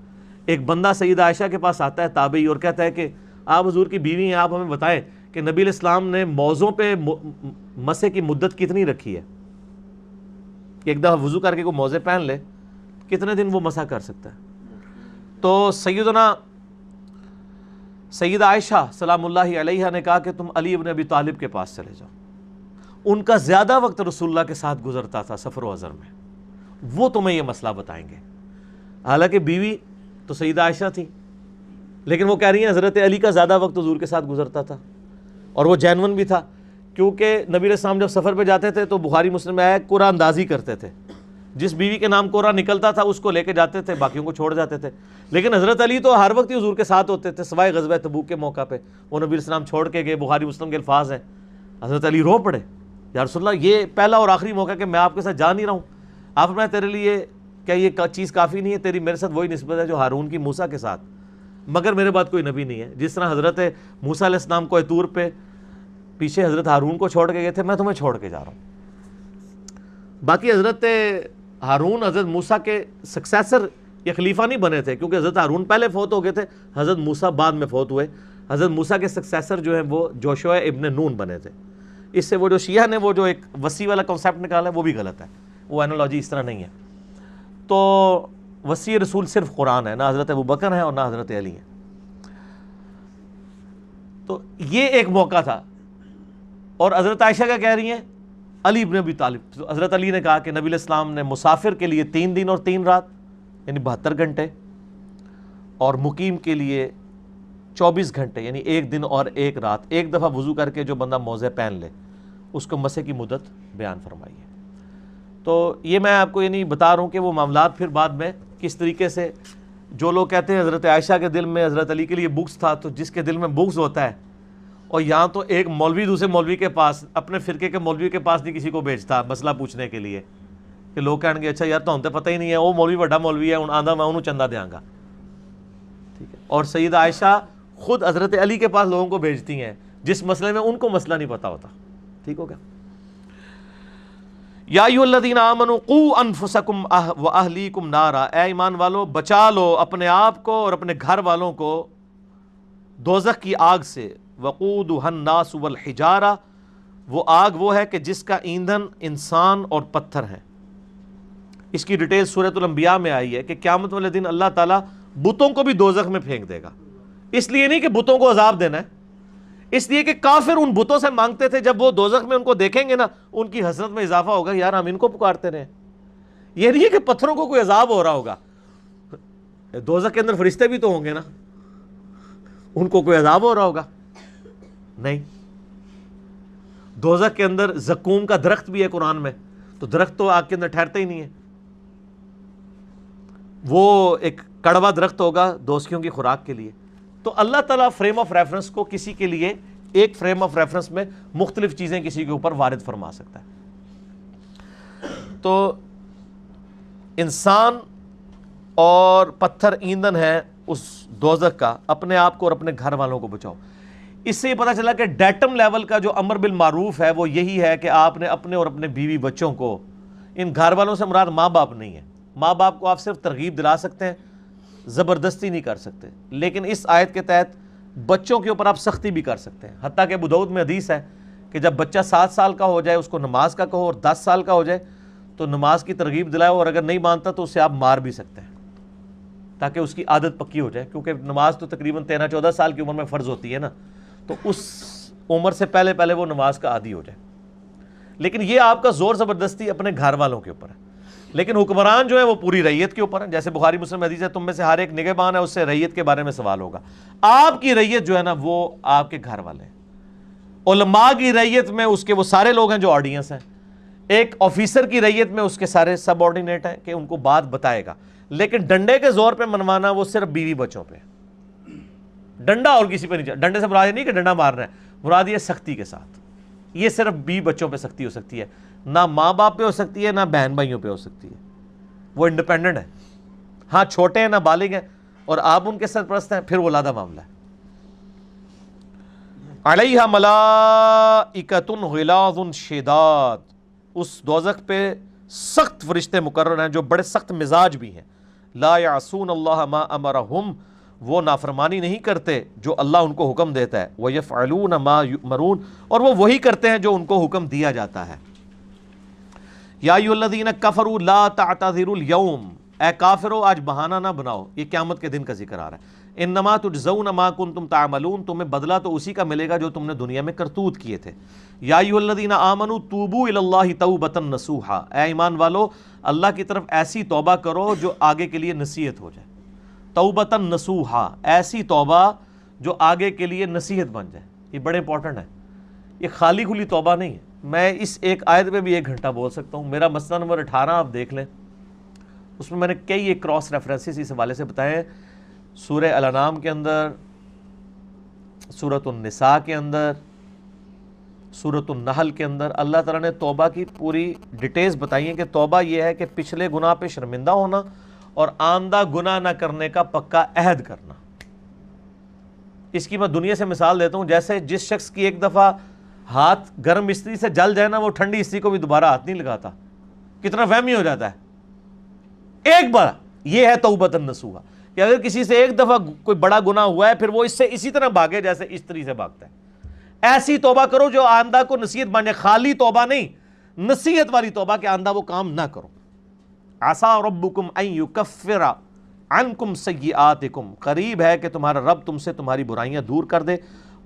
ایک بندہ سیدہ عائشہ کے پاس آتا ہے تابعی، اور کہتا ہے کہ آپ حضور کی بیوی ہیں، آپ ہمیں بتائیں کہ نبی علیہ السلام نے موزوں پہ مسح کی مدت کتنی رکھی ہے، کہ ایک دفعہ وضو کر کے کوئی موزے پہن لے کتنے دن وہ مسح کر سکتا ہے. تو سیدہ عائشہ سلام اللہ علیہا نے کہا کہ تم علی ابن ابی طالب کے پاس چلے جاؤ، ان کا زیادہ وقت رسول اللہ کے ساتھ گزرتا تھا سفر و حضر میں، وہ تمہیں یہ مسئلہ بتائیں گے. حالانکہ بیوی تو سیدہ عائشہ تھی، لیکن وہ کہہ رہی ہیں حضرت علی کا زیادہ وقت حضور کے ساتھ گزرتا تھا، اور وہ جینون بھی تھا، کیونکہ نبی علیہ السلام جب سفر پہ جاتے تھے تو بخاری مسلم میں آیا قرآن اندازی کرتے تھے. جس بیوی کے نام قرآن نکلتا تھا اس کو لے کے جاتے تھے، باقیوں کو چھوڑ جاتے تھے. لیکن حضرت علی تو ہر وقت ہی حضور کے ساتھ ہوتے تھے، سوائے غزوہ تبوک کے موقع پہ وہ نبی علیہ السلام چھوڑ کے گئے. بخاری مسلم کے الفاظ ہیں، حضرت علی رو پڑے، یا رسول اللہ یہ پہلا اور آخری موقع کہ میں آپ کے ساتھ جا نہیں رہا ہوں. آپ میں تیرے لیے کیا یہ چیز کافی نہیں ہے؟ تیری میرے ساتھ وہی نسبت ہے جو ہارون کی موسیٰ کے ساتھ، مگر میرے بعد کوئی نبی نہیں ہے. جس طرح حضرت موسیٰ علیہ السلام کو طور پہ پیچھے حضرت ہارون کو چھوڑ کے گئے تھے، میں تمہیں چھوڑ کے جا رہا ہوں. باقی حضرت ہارون حضرت موسیٰ کے سکسیسر یا خلیفہ نہیں بنے تھے، کیونکہ حضرت ہارون پہلے فوت ہو گئے تھے، حضرت موسیٰ بعد میں فوت ہوئے. حضرت موسیٰ کے سکسیسر جو ہیں وہ جوشوا ابن نون بنے تھے. اس سے وہ جو شیعہ نے وہ جو ایک وسیع والا کنسیپٹ نکالا ہے وہ بھی غلط ہے، وہ اینالوجی اس طرح نہیں ہے. تو وسیع رسول صرف قرآن ہے، نہ حضرت ابوبکر ہے اور نہ حضرت علی ہے. تو یہ ایک موقع تھا. اور حضرت عائشہ کا کہہ رہی ہیں علی ابن ابی طالب. تو حضرت علی نے کہا کہ نبی علیہ السلام نے مسافر کے لیے 3 دن اور 3 رات یعنی 72 گھنٹے، اور مقیم کے لیے 24 گھنٹے یعنی 1 دن اور 1 رات، ایک دفعہ وضو کر کے جو بندہ موزے پہن لے اس کو مسح کی مدت بیان فرمائی ہے. تو یہ میں آپ کو یہ نہیں بتا رہا ہوں کہ وہ معاملات پھر بعد میں کس طریقے سے، جو لوگ کہتے ہیں حضرت عائشہ کے دل میں حضرت علی کے لیے بغض تھا، تو جس کے دل میں بغض ہوتا ہے، اور یہاں تو ایک مولوی دوسرے مولوی کے پاس، اپنے فرقے کے مولوی کے پاس نہیں کسی کو بھیجتا مسئلہ پوچھنے کے لیے، کہ لوگ کہیں گے اچھا یار تو ہم تو پتہ ہی نہیں ہے، وہ مولوی بڑا مولوی ہے ہوں آندھا میں انہوں چندہ دیاں گا. ٹھیک ہے. اور سیدہ عائشہ خود حضرت علی کے پاس لوگوں کو بھیجتی ہیں جس مسئلے میں ان کو مسئلہ نہیں پتا ہوتا. ٹھیک ہو گیا. یا ایھا الذین آمنوا قوا انفسکم واہلیکم نارا، اے ایمان والو بچا لو اپنے آپ کو اور اپنے گھر والوں کو دوزخ کی آگ سے. وقودھا الناس والحجارہ، وہ آگ وہ ہے کہ جس کا ایندھن انسان اور پتھر ہیں. اس کی ڈیٹیل سورۃ الانبیاء میں آئی ہے کہ قیامت والے دن اللہ تعالیٰ بتوں کو بھی دوزخ میں پھینک دے گا. اس لیے نہیں کہ بتوں کو عذاب دینا ہے، اس لیے کہ کافر ان بتوں سے مانگتے تھے، جب وہ دوزخ میں ان کو دیکھیں گے نا ان کی حسرت میں اضافہ ہوگا، یار ہم ان کو پکارتے رہے. یہ نہیں ہے کہ پتھروں کو کوئی عذاب ہو رہا ہوگا، دوزخ کے اندر فرشتے بھی تو ہوں گے نا، ان کو کوئی عذاب ہو رہا ہوگا؟ نہیں. دوزخ کے اندر زقوم کا درخت بھی ہے قرآن میں، تو درخت تو آگ کے اندر ٹھہرتا ہی نہیں ہے. وہ ایک کڑوا درخت ہوگا دوزخیوں کی خوراک کے لیے. تو اللہ تعالیٰ فریم آف ریفرنس کو کسی کے لیے ایک فریم آف ریفرنس میں مختلف چیزیں کسی کے اوپر وارد فرما سکتا ہے. تو انسان اور پتھر ایندھن ہے اس دوزخ کا. اپنے آپ کو اور اپنے گھر والوں کو بچاؤ. اس سے یہ پتہ چلا کہ ڈیٹم لیول کا جو امر بالمعروف ہے وہ یہی ہے کہ آپ نے اپنے اور اپنے بیوی بچوں کو، ان گھر والوں سے مراد ماں باپ نہیں ہے، ماں باپ کو آپ صرف ترغیب دلا سکتے ہیں، زبردستی نہیں کر سکتے، لیکن اس آیت کے تحت بچوں کے اوپر آپ سختی بھی کر سکتے ہیں۔ حتیٰ کہ ابو داؤد میں حدیث ہے کہ جب بچہ 7 سال کا ہو جائے اس کو نماز کا کہو، اور 10 سال کا ہو جائے تو نماز کی ترغیب دلائے، اور اگر نہیں مانتا تو اسے آپ مار بھی سکتے ہیں تاکہ اس کی عادت پکی ہو جائے، کیونکہ نماز تو تقریباً 13-14 سال کی عمر میں فرض ہوتی ہے نا، تو اس عمر سے پہلے پہلے وہ نماز کا عادی ہو جائے۔ لیکن یہ آپ کا زور زبردستی اپنے گھر والوں کے اوپر ہے، لیکن حکمران جو ہے وہ پوری رعیت کے اوپر ہے۔ جیسے بخاری مسلم حدیث ہے، تم میں سے ہر ایک نگہبان ہے، اس سے رعیت کے بارے میں سوال ہوگا۔ آپ کی رعیت جو ہے نا وہ آپ کے گھر والے ہیں۔ علماء کی رعیت میں اس کے وہ سارے لوگ ہیں جو آڈینس ہیں، ایک آفیسر کی رعیت میں اس کے سارے سب آرڈینیٹ ہیں کہ ان کو بات بتائے گا، لیکن ڈنڈے کے زور پہ منوانا وہ صرف بیوی بچوں پہ، ڈنڈا اور کسی پہ نہیں چاہیے۔ ڈنڈے سے مراد نہیں کہ ڈنڈا مارنا ہے، مراد یہ سختی کے ساتھ، یہ صرف بیوی بچوں پہ سختی ہو سکتی ہے، نہ ماں باپ پہ ہو سکتی ہے، نہ بہن بھائیوں پہ ہو سکتی ہے، وہ انڈیپینڈنٹ ہے۔ ہاں چھوٹے ہیں، نہ بالغ ہیں، اور آپ ان کے سرپرست ہیں، پھر وہ علیحدہ معاملہ ہے۔ علیہا ملائکۃ غلاظ شداد، اس دوزخ پہ سخت فرشتے مقرر ہیں جو بڑے سخت مزاج بھی ہیں۔ لا یعصون اللہ ما امرہم، وہ نافرمانی نہیں کرتے جو اللہ ان کو حکم دیتا ہے۔ ویفعلون ما یؤمرون، اور وہ وہی کرتے ہیں جو ان کو حکم دیا جاتا ہے۔ یا ایھا الذین کفروا لا تعتذروا اليوم، اے کافرو آج بہانہ نہ بناؤ، یہ قیامت کے دن کا ذکر آ رہا ہے۔ انما تجزون ما کنتم تعملون، تمہیں بدلہ تو اسی کا ملے گا جو تم نے دنیا میں کرتوت کیے تھے۔ یا ایھا الذین آمنوا توبوا الی اللہ توبۃ نصوحا، اے ایمان والو اللہ کی طرف ایسی توبہ کرو جو آگے کے لیے نصیحت ہو جائے۔ توبۃ نصوحا، ایسی توبہ جو آگے کے لیے نصیحت بن جائے۔ یہ بڑے امپورٹنٹ ہے، یہ خالی کھلی توبہ نہیں ہے۔ میں اس ایک آیت پہ بھی 1 گھنٹہ بول سکتا ہوں۔ میرا مسئلہ نمبر 18 آپ دیکھ لیں، اس میں نے کئی ایک کراس ریفرنسز اس حوالے سے بتائے ہیں۔ سورہ الانعام کے اندر، سورۃ النساء کے اندر، سورۃ النحل کے اندر اللہ تعالیٰ نے توبہ کی پوری ڈیٹیلز بتائی ہیں کہ توبہ یہ ہے کہ پچھلے گناہ پہ شرمندہ ہونا اور آئندہ گناہ نہ کرنے کا پکا عہد کرنا۔ اس کی میں دنیا سے مثال دیتا ہوں، جیسے جس شخص کی ایک دفعہ ہاتھ گرم استری سے جل جائے نا، وہ ٹھنڈی استری کو بھی دوبارہ ہاتھ نہیں لگاتا، کتنا فہمی ہو جاتا ہے ایک بار۔ یہ ہے توبۃ نصوحا، کہ اگر کسی سے ایک دفعہ کوئی بڑا گناہ ہوا ہے پھر وہ اس سے اسی طرح بھاگے جیسے استری سے بھاگتا ہے۔ ایسی توبہ کرو جو آئندہ کو نصیحت بن جائے، خالی توبہ نہیں، نصیحت والی توبہ کہ آئندہ وہ کام نہ کرو۔ عسیٰ ربکم ان یکفر عنکم سیئاتکم، قریب ہے کہ تمہارا رب تم سے تمہاری برائیاں دور کر دے۔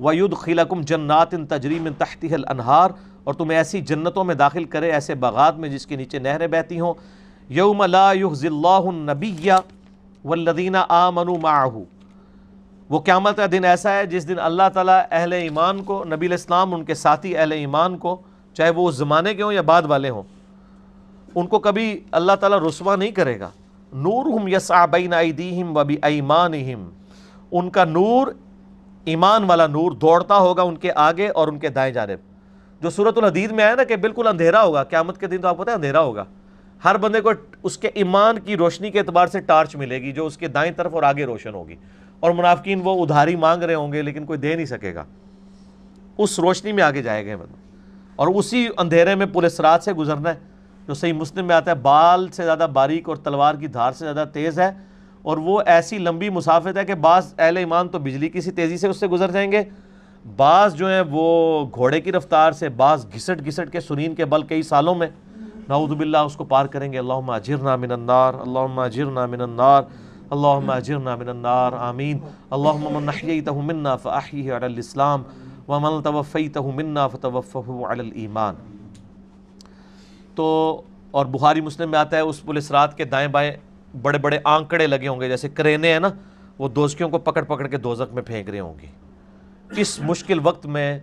ویدخلکم جنات تجری من تحتها الانہار، اور تمہیں ایسی جنتوں میں داخل کرے، ایسے باغات میں جس کے نیچے نہریں بہتی ہوں۔ یوم لا یخزی اللہ النبی والذین آمنوا معہ، وہ قیامت کا دن ایسا ہے جس دن اللہ تعالیٰ اہل ایمان کو، نبی علیہ السلام ان کے ساتھی اہل ایمان کو، چاہے وہ اس زمانے کے ہوں یا بعد والے ہوں، ان کو کبھی اللہ تعالیٰ رسوا نہیں کرے گا۔ نورہم یسعی بین ایدیہم وبایمانہم، ان کا نور، ایمان والا نور دوڑتا ہوگا ان کے آگے اور ان کے دائیں جانب۔ جو سورۃ الحدید میں آیا نا کہ بالکل اندھیرا ہوگا قیامت کے دن، تو آپ کو پتہ ہے اندھیرا ہوگا، ہر بندے کو اس کے ایمان کی روشنی کے اعتبار سے ٹارچ ملے گی جو اس کے دائیں طرف اور آگے روشن ہوگی، اور منافقین وہ ادھاری مانگ رہے ہوں گے لیکن کوئی دے نہیں سکے گا، اس روشنی میں آگے جائے گا اور اسی اندھیرے میں پل صراط سے گزرنا ہے، جو صحیح مسلم میں آتا ہے بال سے زیادہ باریک اور تلوار کی دھار سے زیادہ تیز ہے، اور وہ ایسی لمبی مسافت ہے کہ بعض اہل ایمان تو بجلی کی سی تیزی سے اس سے گزر جائیں گے، بعض جو ہیں وہ گھوڑے کی رفتار سے، بعض گھسٹ گھسٹ کے سنین کے بل کئی سالوں میں نعوذ باللہ اس کو پار کریں گے۔ اللہم اجرنا من النار، اللہم اجرنا من النار، اللہم اجرنا من النار، آمین۔ اللہم من احییتہ منا فاحیہ علی الاسلام ومن توفیتہ منا فتوفہ علی الایمان۔ تو اور بخاری مسلم میں آتا ہے اس پل صراط کے دائیں بائیں بڑے بڑے آنکڑے لگے ہوں گے، جیسے کرینے ہیں نا، وہ دوزکیوں کو پکڑ پکڑ کے دوزخ میں پھینک رہے ہوں گے۔ اس مشکل وقت میں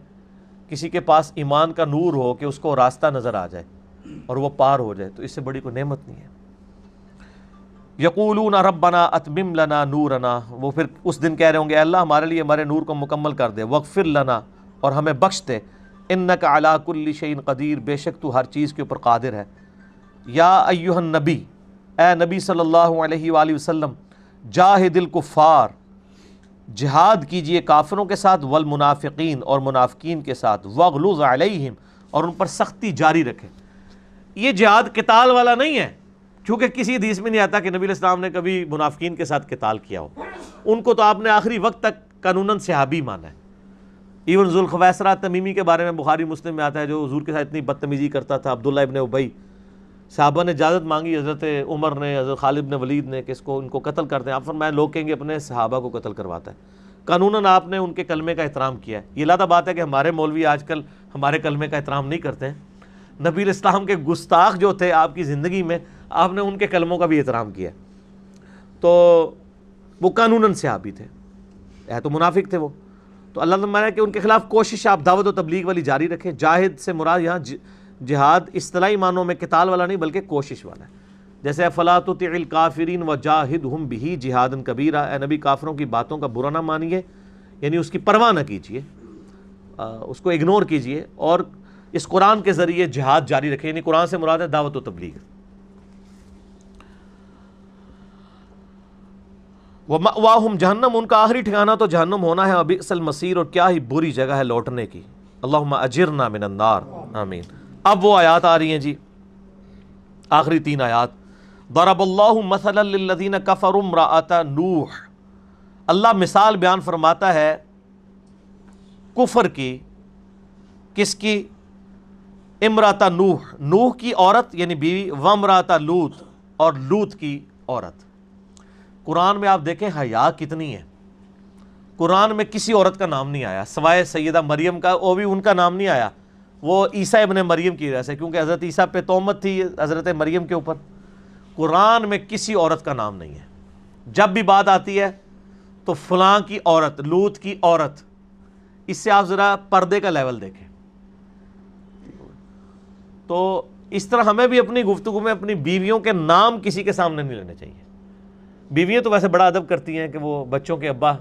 کسی کے پاس ایمان کا نور ہو کہ اس کو راستہ نظر آ جائے اور وہ پار ہو جائے، تو اس سے بڑی کوئی نعمت نہیں ہے۔ یقولون ربنا اتمم لنا نورنا، وہ پھر اس دن کہہ رہے ہوں گے اے اللہ ہمارے لیے ہمارے نور کو مکمل کر دے، واغفر لنا، اور ہمیں بخش دے، انک علی کل شیء قدیر، بے شک تو ہر چیز کے اوپر قادر ہے۔ یا ایھا النبی، اے نبی صلی اللہ علیہ وآلہ وسلم، جاہد الکفار، جہاد کیجئے کافروں کے ساتھ، والمنافقین، اور منافقین کے ساتھ، واغلظ علیہم، اور ان پر سختی جاری رکھیں۔ یہ جہاد قتال والا نہیں ہے چونکہ کسی حدیث میں نہیں آتا کہ نبی علیہ السلام نے کبھی منافقین کے ساتھ قتال کیا ہو. ان کو تو آپ نے آخری وقت تک قانوناً صحابی مانا ہے. ایون ذوالخویسرہ تمیمی کے بارے میں بخاری مسلم میں آتا ہے جو حضور کے ساتھ اتنی بدتمیزی کرتا تھا, عبداللہ ابن ابی. صحابہ نے اجازت مانگی, حضرت عمر نے, حضرت خالد بن ولید نے, کہ ان کو قتل کر دیں. آپ فرمایا لوگ کہیں گے اپنے صحابہ کو قتل کرواتا ہے. قانوناً آپ نے ان کے کلمے کا احترام کیا ہے. یہ علیحدہ بات ہے کہ ہمارے مولوی آج کل ہمارے کلمے کا احترام نہیں کرتے ہیں. نبی علیہ السلام کے گستاخ جو تھے آپ کی زندگی میں, آپ نے ان کے کلموں کا بھی احترام کیا. تو وہ قانوناً صحابی تھے, تو منافق تھے وہ. تو اللہ تعالیٰ نے کہ ان کے خلاف کوشش آپ دعوت و تبلیغ والی جاری رکھیں. جاہد سے مراد یہاں جہاد اصطلاحی معنوں میں قتال والا نہیں بلکہ کوشش والا ہے. جیسے فلا تطع الکافرین وجاہدہم بہ جہادا کبیرا, اے نبی کافروں کی باتوں کا برا نہ مانیے, یعنی اس کی پرواہ نہ کیجیے, اس کو اگنور کیجیے, اور اس قرآن کے ذریعے جہاد جاری رکھیں. یعنی قرآن سے مراد ہے دعوت و تبلیغ. وَمَأْوَاهُمْ جہنم, ان کا آخری ٹھکانہ تو جہنم ہونا ہے. وَبِئْسَ الْمَصِيرُ, اور کیا ہی بری جگہ ہے لوٹنے کی. اللہم اجرنا من النار, آمین. اب وہ آیات آ رہی ہیں جی, آخری 3 آیات. ضرب اللہ مثلا للذین کفروا امرأۃ نوح, اللہ مثال بیان فرماتا ہے کفر کی. کس کی؟ امرأۃ نوح, نوح کی عورت یعنی بیوی, وامرأۃ لوط, اور لوط کی عورت. قرآن میں آپ دیکھیں حیا کتنی ہے. قرآن میں کسی عورت کا نام نہیں آیا سوائے سیدہ مریم کا, وہ بھی ان کا نام نہیں آیا, وہ عیسیٰ ابن مریم کی وجہ سے, کیونکہ حضرت عیسیٰ پہ تہمت تھی حضرت مریم کے اوپر. قرآن میں کسی عورت کا نام نہیں ہے. جب بھی بات آتی ہے تو فلاں کی عورت, لوط کی عورت. اس سے آپ ذرا پردے کا لیول دیکھیں. تو اس طرح ہمیں بھی اپنی گفتگو میں اپنی بیویوں کے نام کسی کے سامنے نہیں لینے چاہیے. بیویاں تو ویسے بڑا ادب کرتی ہیں کہ وہ بچوں کے ابا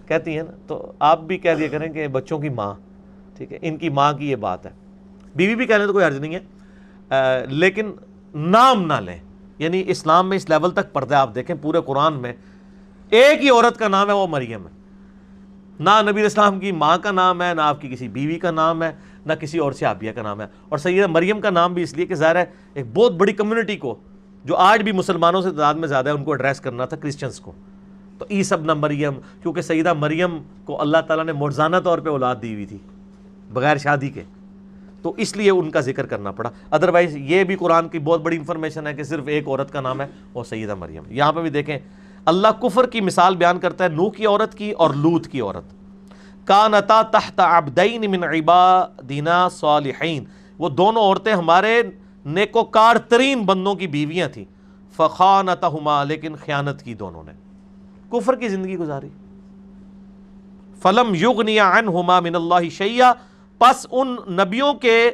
کہتی ہیں نا, تو آپ بھی کہہ دیا کریں کہ بچوں کی ماں, ٹھیک ہے, ان کی ماں کی یہ بات ہے. بیوی بھی کہنے تو کوئی حرج نہیں ہے, لیکن نام نہ لیں. یعنی اسلام میں اس لیول تک پردہ آپ دیکھیں, پورے قرآن میں ایک ہی عورت کا نام ہے, وہ مریم ہے. نہ نبی علیہ السلام کی ماں کا نام ہے, نہ آپ کی کسی بیوی کا نام ہے, نہ کسی اور صحابیہ کا نام ہے. اور سیدہ مریم کا نام بھی اس لیے کہ ظاہر ہے ایک بہت بڑی کمیونٹی کو, جو آج بھی مسلمانوں سے تعداد میں زیادہ ہے, ان کو ایڈریس کرنا تھا, کرسچنز کو. تو عیسی ابن مریم, کیونکہ سیدہ مریم کو اللہ تعالیٰ نے معجزانہ طور پہ اولاد دی ہوئی تھی بغیر شادی کے, تو اس لیے ان کا ذکر کرنا پڑا. ادروائز یہ بھی قرآن کی بہت بڑی انفارمیشن ہے کہ صرف ایک عورت کا نام ہے, وہ سیدہ مریم. یہاں پہ بھی دیکھیں اللہ کفر کی مثال بیان کرتا ہے نوح کی عورت کی اور لوط کی عورت. کانتا تحت عبدین من عبادنا صالحین, وہ دونوں عورتیں ہمارے نیکوکار ترین بندوں کی بیویاں تھیں. فخانتہما, لیکن خیانت کی دونوں نے, کفر کی زندگی گزاری. فلم یغنی عنہما من اللہ شیئا, پس ان نبیوں کے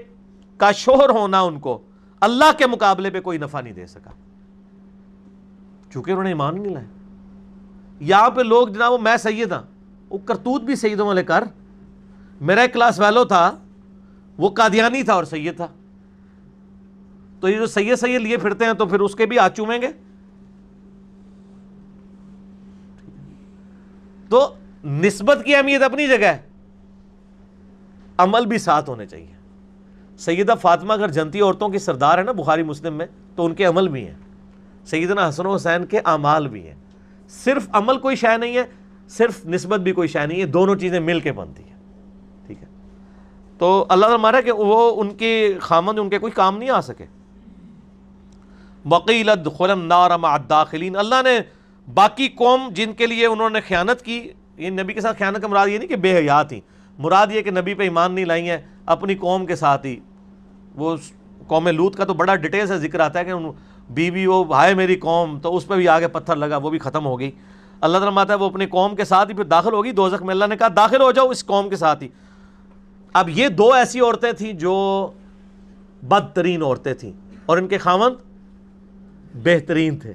کا شوہر ہونا ان کو اللہ کے مقابلے پہ کوئی نفع نہیں دے سکا, چونکہ انہوں نے ایمان نہیں لائے. یہاں پہ لوگ جناب میں سید ہاں, وہ کرتوت بھی سیدوں والے کر. میرا ایک کلاس فیلو تھا, وہ قادیانی تھا اور سید تھا. تو یہ جو سید لیے پھرتے ہیں تو پھر اس کے بھی ہاتھ چومیں گے. تو نسبت کی اہمیت اپنی جگہ ہے, عمل بھی ساتھ ہونے چاہیے. سیدہ فاطمہ اگر جنتی عورتوں کی سردار ہے نا بخاری مسلم میں, تو ان کے عمل بھی ہیں. سیدنا حسن و حسین کے اعمال بھی ہیں. صرف عمل کوئی شے نہیں ہے, صرف نسبت بھی کوئی شے نہیں ہے, دونوں چیزیں مل کے بنتی ہیں. ٹھیک ہے, تو اللہ تعالیٰ ہمارا کہ وہ ان کے خامند ان کے کوئی کام نہیں آ سکے. وقیل ادخلوا النار مع الداخلین, اللہ نے باقی قوم جن کے لیے انہوں نے خیانت کی, یہ نبی کے ساتھ خیانت کا مراد یہ نہیں کہ بے حیا تھی, مراد یہ کہ نبی پہ ایمان نہیں لائی ہیں اپنی قوم کے ساتھ ہی. وہ قوم لوط کا تو بڑا ڈیٹیل سے ذکر آتا ہے کہ بیوی وہ ہائے میری قوم, تو اس پہ بھی آگے پتھر لگا, وہ بھی ختم ہو گئی. اللہ تعالیٰ ماتا ہے وہ اپنی قوم کے ساتھ ہی پھر داخل ہوگی دوزخ میں. اللہ نے کہا داخل ہو جاؤ اس قوم کے ساتھ ہی. اب یہ 2 ایسی عورتیں تھیں جو بدترین عورتیں تھیں, اور ان کے خاوند بہترین تھے.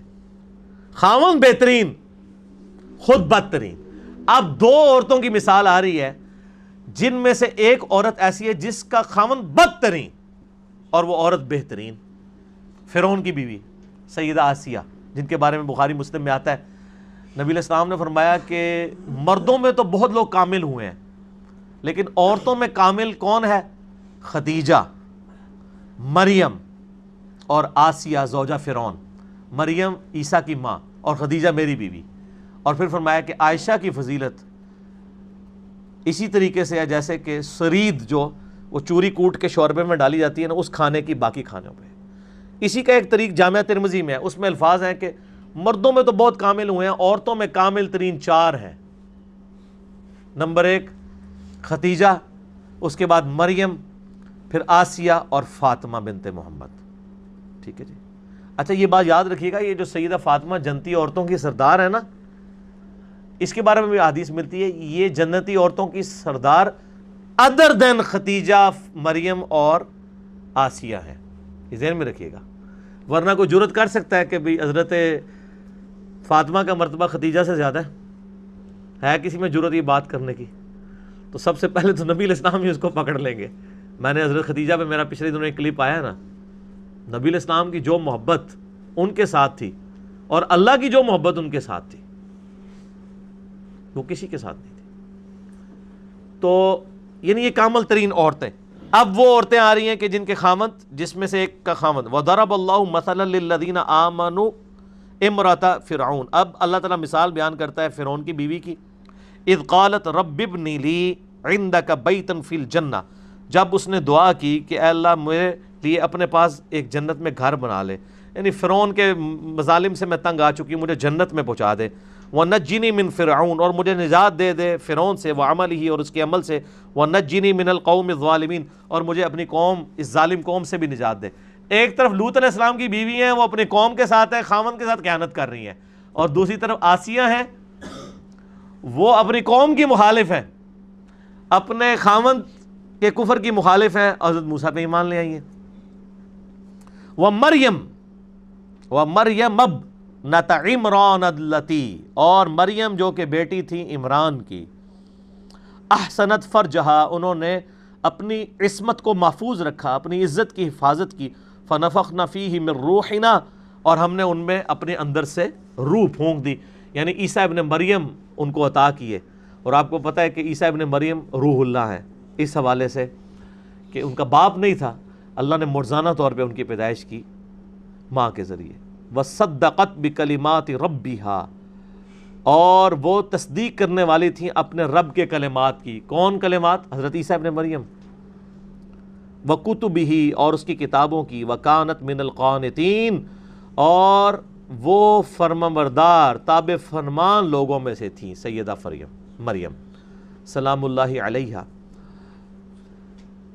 خاوند بہترین, خود بدترین. اب 2 عورتوں کی مثال آ رہی ہے جن میں سے ایک عورت ایسی ہے جس کا خاوند بدترین اور وہ عورت بہترین. فرعون کی بیوی سیدہ آسیہ, جن کے بارے میں بخاری مسلم میں آتا ہے نبی علیہ السلام نے فرمایا کہ مردوں میں تو بہت لوگ کامل ہوئے ہیں, لیکن عورتوں میں کامل کون ہے؟ خدیجہ, مریم اور آسیہ زوجہ فرعون. مریم عیسیٰ کی ماں اور خدیجہ میری بیوی، اور پھر فرمایا کہ عائشہ کی فضیلت اسی طریقے سے ہے جیسے کہ سرید جو وہ چوری کوٹ کے شوربے میں ڈالی جاتی ہے نا، اس کھانے کی باقی کھانوں پہ۔ اسی کا ایک طریق جامعہ ترمذی میں ہے، اس میں الفاظ ہیں کہ مردوں میں تو بہت کامل ہوئے ہیں، عورتوں میں کامل ترین 4 ہیں۔ نمبر 1 خدیجہ، اس کے بعد مریم، پھر آسیہ اور فاطمہ بنت محمد۔ ٹھیک ہے جی۔ اچھا یہ بات یاد رکھیے گا، یہ جو سیدہ فاطمہ جنتی عورتوں کی سردار ہے نا، اس کے بارے میں بھی حدیث ملتی ہے، یہ جنتی عورتوں کی سردار ادر دین خدیجہ، مریم اور آسیہ ہیں، یہ ذہن میں رکھیے گا۔ ورنہ کوئی جرت کر سکتا ہے کہ بھئی حضرت فاطمہ کا مرتبہ خدیجہ سے زیادہ ہے کسی میں جرت یہ بات کرنے کی؟ تو سب سے پہلے تو نبی علیہ السلام ہی اس کو پکڑ لیں گے۔ میں نے حضرت خدیجہ پہ میرا پچھلے دنوں ایک کلپ آیا نا، نبی علیہ السلام کی جو محبت ان کے ساتھ تھی اور اللہ کی جو محبت ان کے ساتھ تھی وہ کسی کے ساتھ نہیں تھی۔ تو یعنی یہ کامل ترین عورتیں۔ اب وہ عورتیں آ رہی ہیں کہ جن کے خامند، جس میں سے ایک کا خامند وَضَرَبَ اللَّهُ مَثَلًا لِلَّذِينَ آمَنُوا امرأۃ فرعون، اب اللہ تعالیٰ مثال بیان کرتا ہے فرعون کی بیوی کی۔ اذ قالت رب ابن لی عندک بیتا فی الجنہ، جب اس نے دعا کی کہ اے اللہ میرے لیے اپنے پاس ایک جنت میں گھر بنا لے، یعنی فرعون کے مظالم سے میں تنگ آ چکی، مجھے جنت میں پہنچا دے۔ وَنَجِّنِي مِن فرعون، اور مجھے نجات دے دے فرعون سے، وعملہ، اور اس کے عمل سے، وَنَجِّنِي مِنَ الْقَوْمِ الظَّالِمِينَ، اور مجھے اپنی قوم، اس ظالم قوم سے بھی نجات دے۔ ایک طرف لوط علیہ السلام کی بیوی ہیں، وہ اپنی قوم کے ساتھ ہیں، خاوند کے ساتھ خیانت کر رہی ہیں، اور دوسری طرف آسیہ ہیں، وہ اپنی قوم کی مخالف ہیں، اپنے خاوند کے کفر کی مخالف ہیں، حضرت موسیٰ پہ ایمان لے آئی ہیں۔ وَمَرْيَمَ ابْنَتَ عِمْرَانَ الَّتِي، اور مریم جو کہ بیٹی تھی عمران کی، احسنت فرجہا، انہوں نے اپنی عصمت کو محفوظ رکھا، اپنی عزت کی حفاظت کی، فَنَفَخْنَا فِيهِ مِن رُوحِنَا، اور ہم نے ان میں اپنے اندر سے روح پھونک دی، یعنی عیسیٰ ابن مریم ان کو عطا کیے۔ اور آپ کو پتہ ہے کہ عیسیٰ ابن مریم روح اللہ ہیں، اس حوالے سے کہ ان کا باپ نہیں تھا، اللہ نے مرزانہ طور پہ ان کی پیدائش کی ماں کے ذریعے۔ وَصَدَّقَتْ بِكَلِمَاتِ رَبِّهَا، اور وہ تصدیق کرنے والی تھیں اپنے رب کے کلمات کی۔ کون کلمات؟ حضرت عیسیٰ ابن مریم۔ وَكُتُبِهِ، اور اس کی کتابوں کی۔ وَكَانَتْ مِنَ الْقَانِتِينَ، اور وہ فرمانبردار تابع فرمان لوگوں میں سے تھیں سیدہ مریم سلام اللہ علیہا،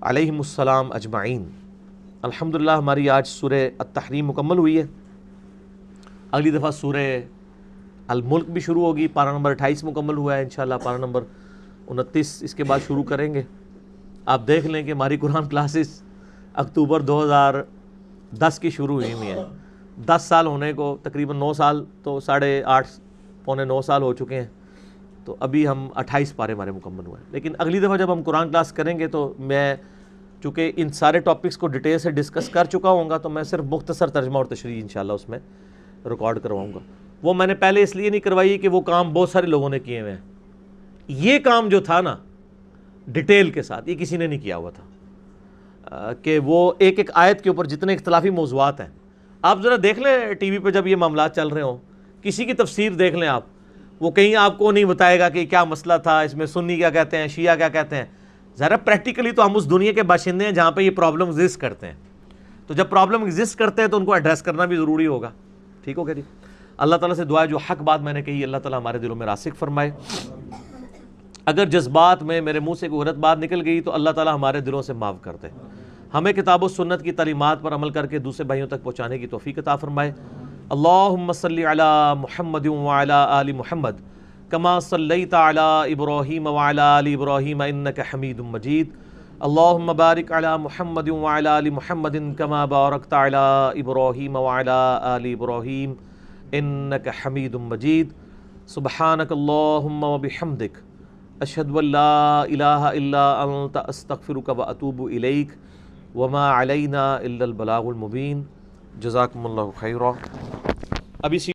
علیہم السلام اجمعین۔ الحمدللہ ہماری آج سورہ التحریم مکمل ہوئی ہے، اگلی دفعہ سورہ الملک بھی شروع ہوگی، پارہ نمبر 28 مکمل ہوا ہے، انشاءاللہ پارہ نمبر 29 اس کے بعد شروع کریں گے۔ آپ دیکھ لیں کہ ہماری قرآن کلاسز اکتوبر 2010 کی شروع ہوئی ہیں، 10 سال ہونے کو تقریباً 9 سال تو 8.5 پونے 9 سال ہو چکے ہیں، تو ابھی ہم 28 پارے ہمارے مکمل ہوئے ہیں۔ لیکن اگلی دفعہ جب ہم قرآن کلاس کریں گے تو میں چونکہ ان سارے ٹاپکس کو ڈیٹیل سے ڈسکس کر چکا ہوں گا، تو میں صرف مختصر ترجمہ اور تشریح انشاءاللہ اس میں ریکارڈ کرواؤں گا۔ وہ میں نے پہلے اس لیے نہیں کروائی کہ وہ کام بہت سارے لوگوں نے کیے ہوئے ہیں، یہ کام جو تھا نا ڈیٹیل کے ساتھ، یہ کسی نے نہیں کیا ہوا تھا، کہ وہ ایک ایک آیت کے اوپر جتنے اختلافی موضوعات ہیں، آپ ذرا دیکھ لیں ٹی وی پہ جب یہ معاملات چل رہے ہوں، کسی کی تفسیر دیکھ لیں آپ، وہ کہیں آپ کو نہیں بتائے گا کہ کیا مسئلہ تھا، اس میں سنی کیا کہتے ہیں، شیعہ کیا کہتے ہیں۔ ذرا پریکٹیکلی تو ہم اس دنیا کے باشندے ہیں جہاں پہ یہ پرابلم ایگزسٹ کرتے ہیں، تو جب پرابلم ایگزسٹ کرتے ہیں تو ان کو ایڈریس کرنا بھی ضروری ہوگا۔ ٹھیک ہو گیا جی؟ اللہ تعالیٰ سے دعا ہے جو حق بات میں نے کہی اللہ تعالیٰ ہمارے دلوں میں راسخ فرمائے، اگر جذبات میں میرے منہ سے کوئی غلط بات نکل گئی تو اللہ تعالیٰ ہمارے دلوں سے معاف کر دے، ہمیں کتاب و سنت کی تعلیمات پر عمل کر کے دوسرے بھائیوں تک پہنچانے کی توفیق عطا فرمائے۔ اللہم صلی علی محمد وعلی آل محمد کما صلیت علی ابراہیم وعلی آل ابراہیم انک حمید مجید، اللہم بارک علی محمد وعلی آل محمد کما بارکت علی ابراہیم وعلی آل ابراہیم انک حمید مجید۔ سبحانک اللہم وبحمدک، اشہد ان لا الہ الا انت، استغفرک واتوب الیک، وما علینا الا البلاغ المبین۔ جزاکم اللہ خیرا۔ ابھی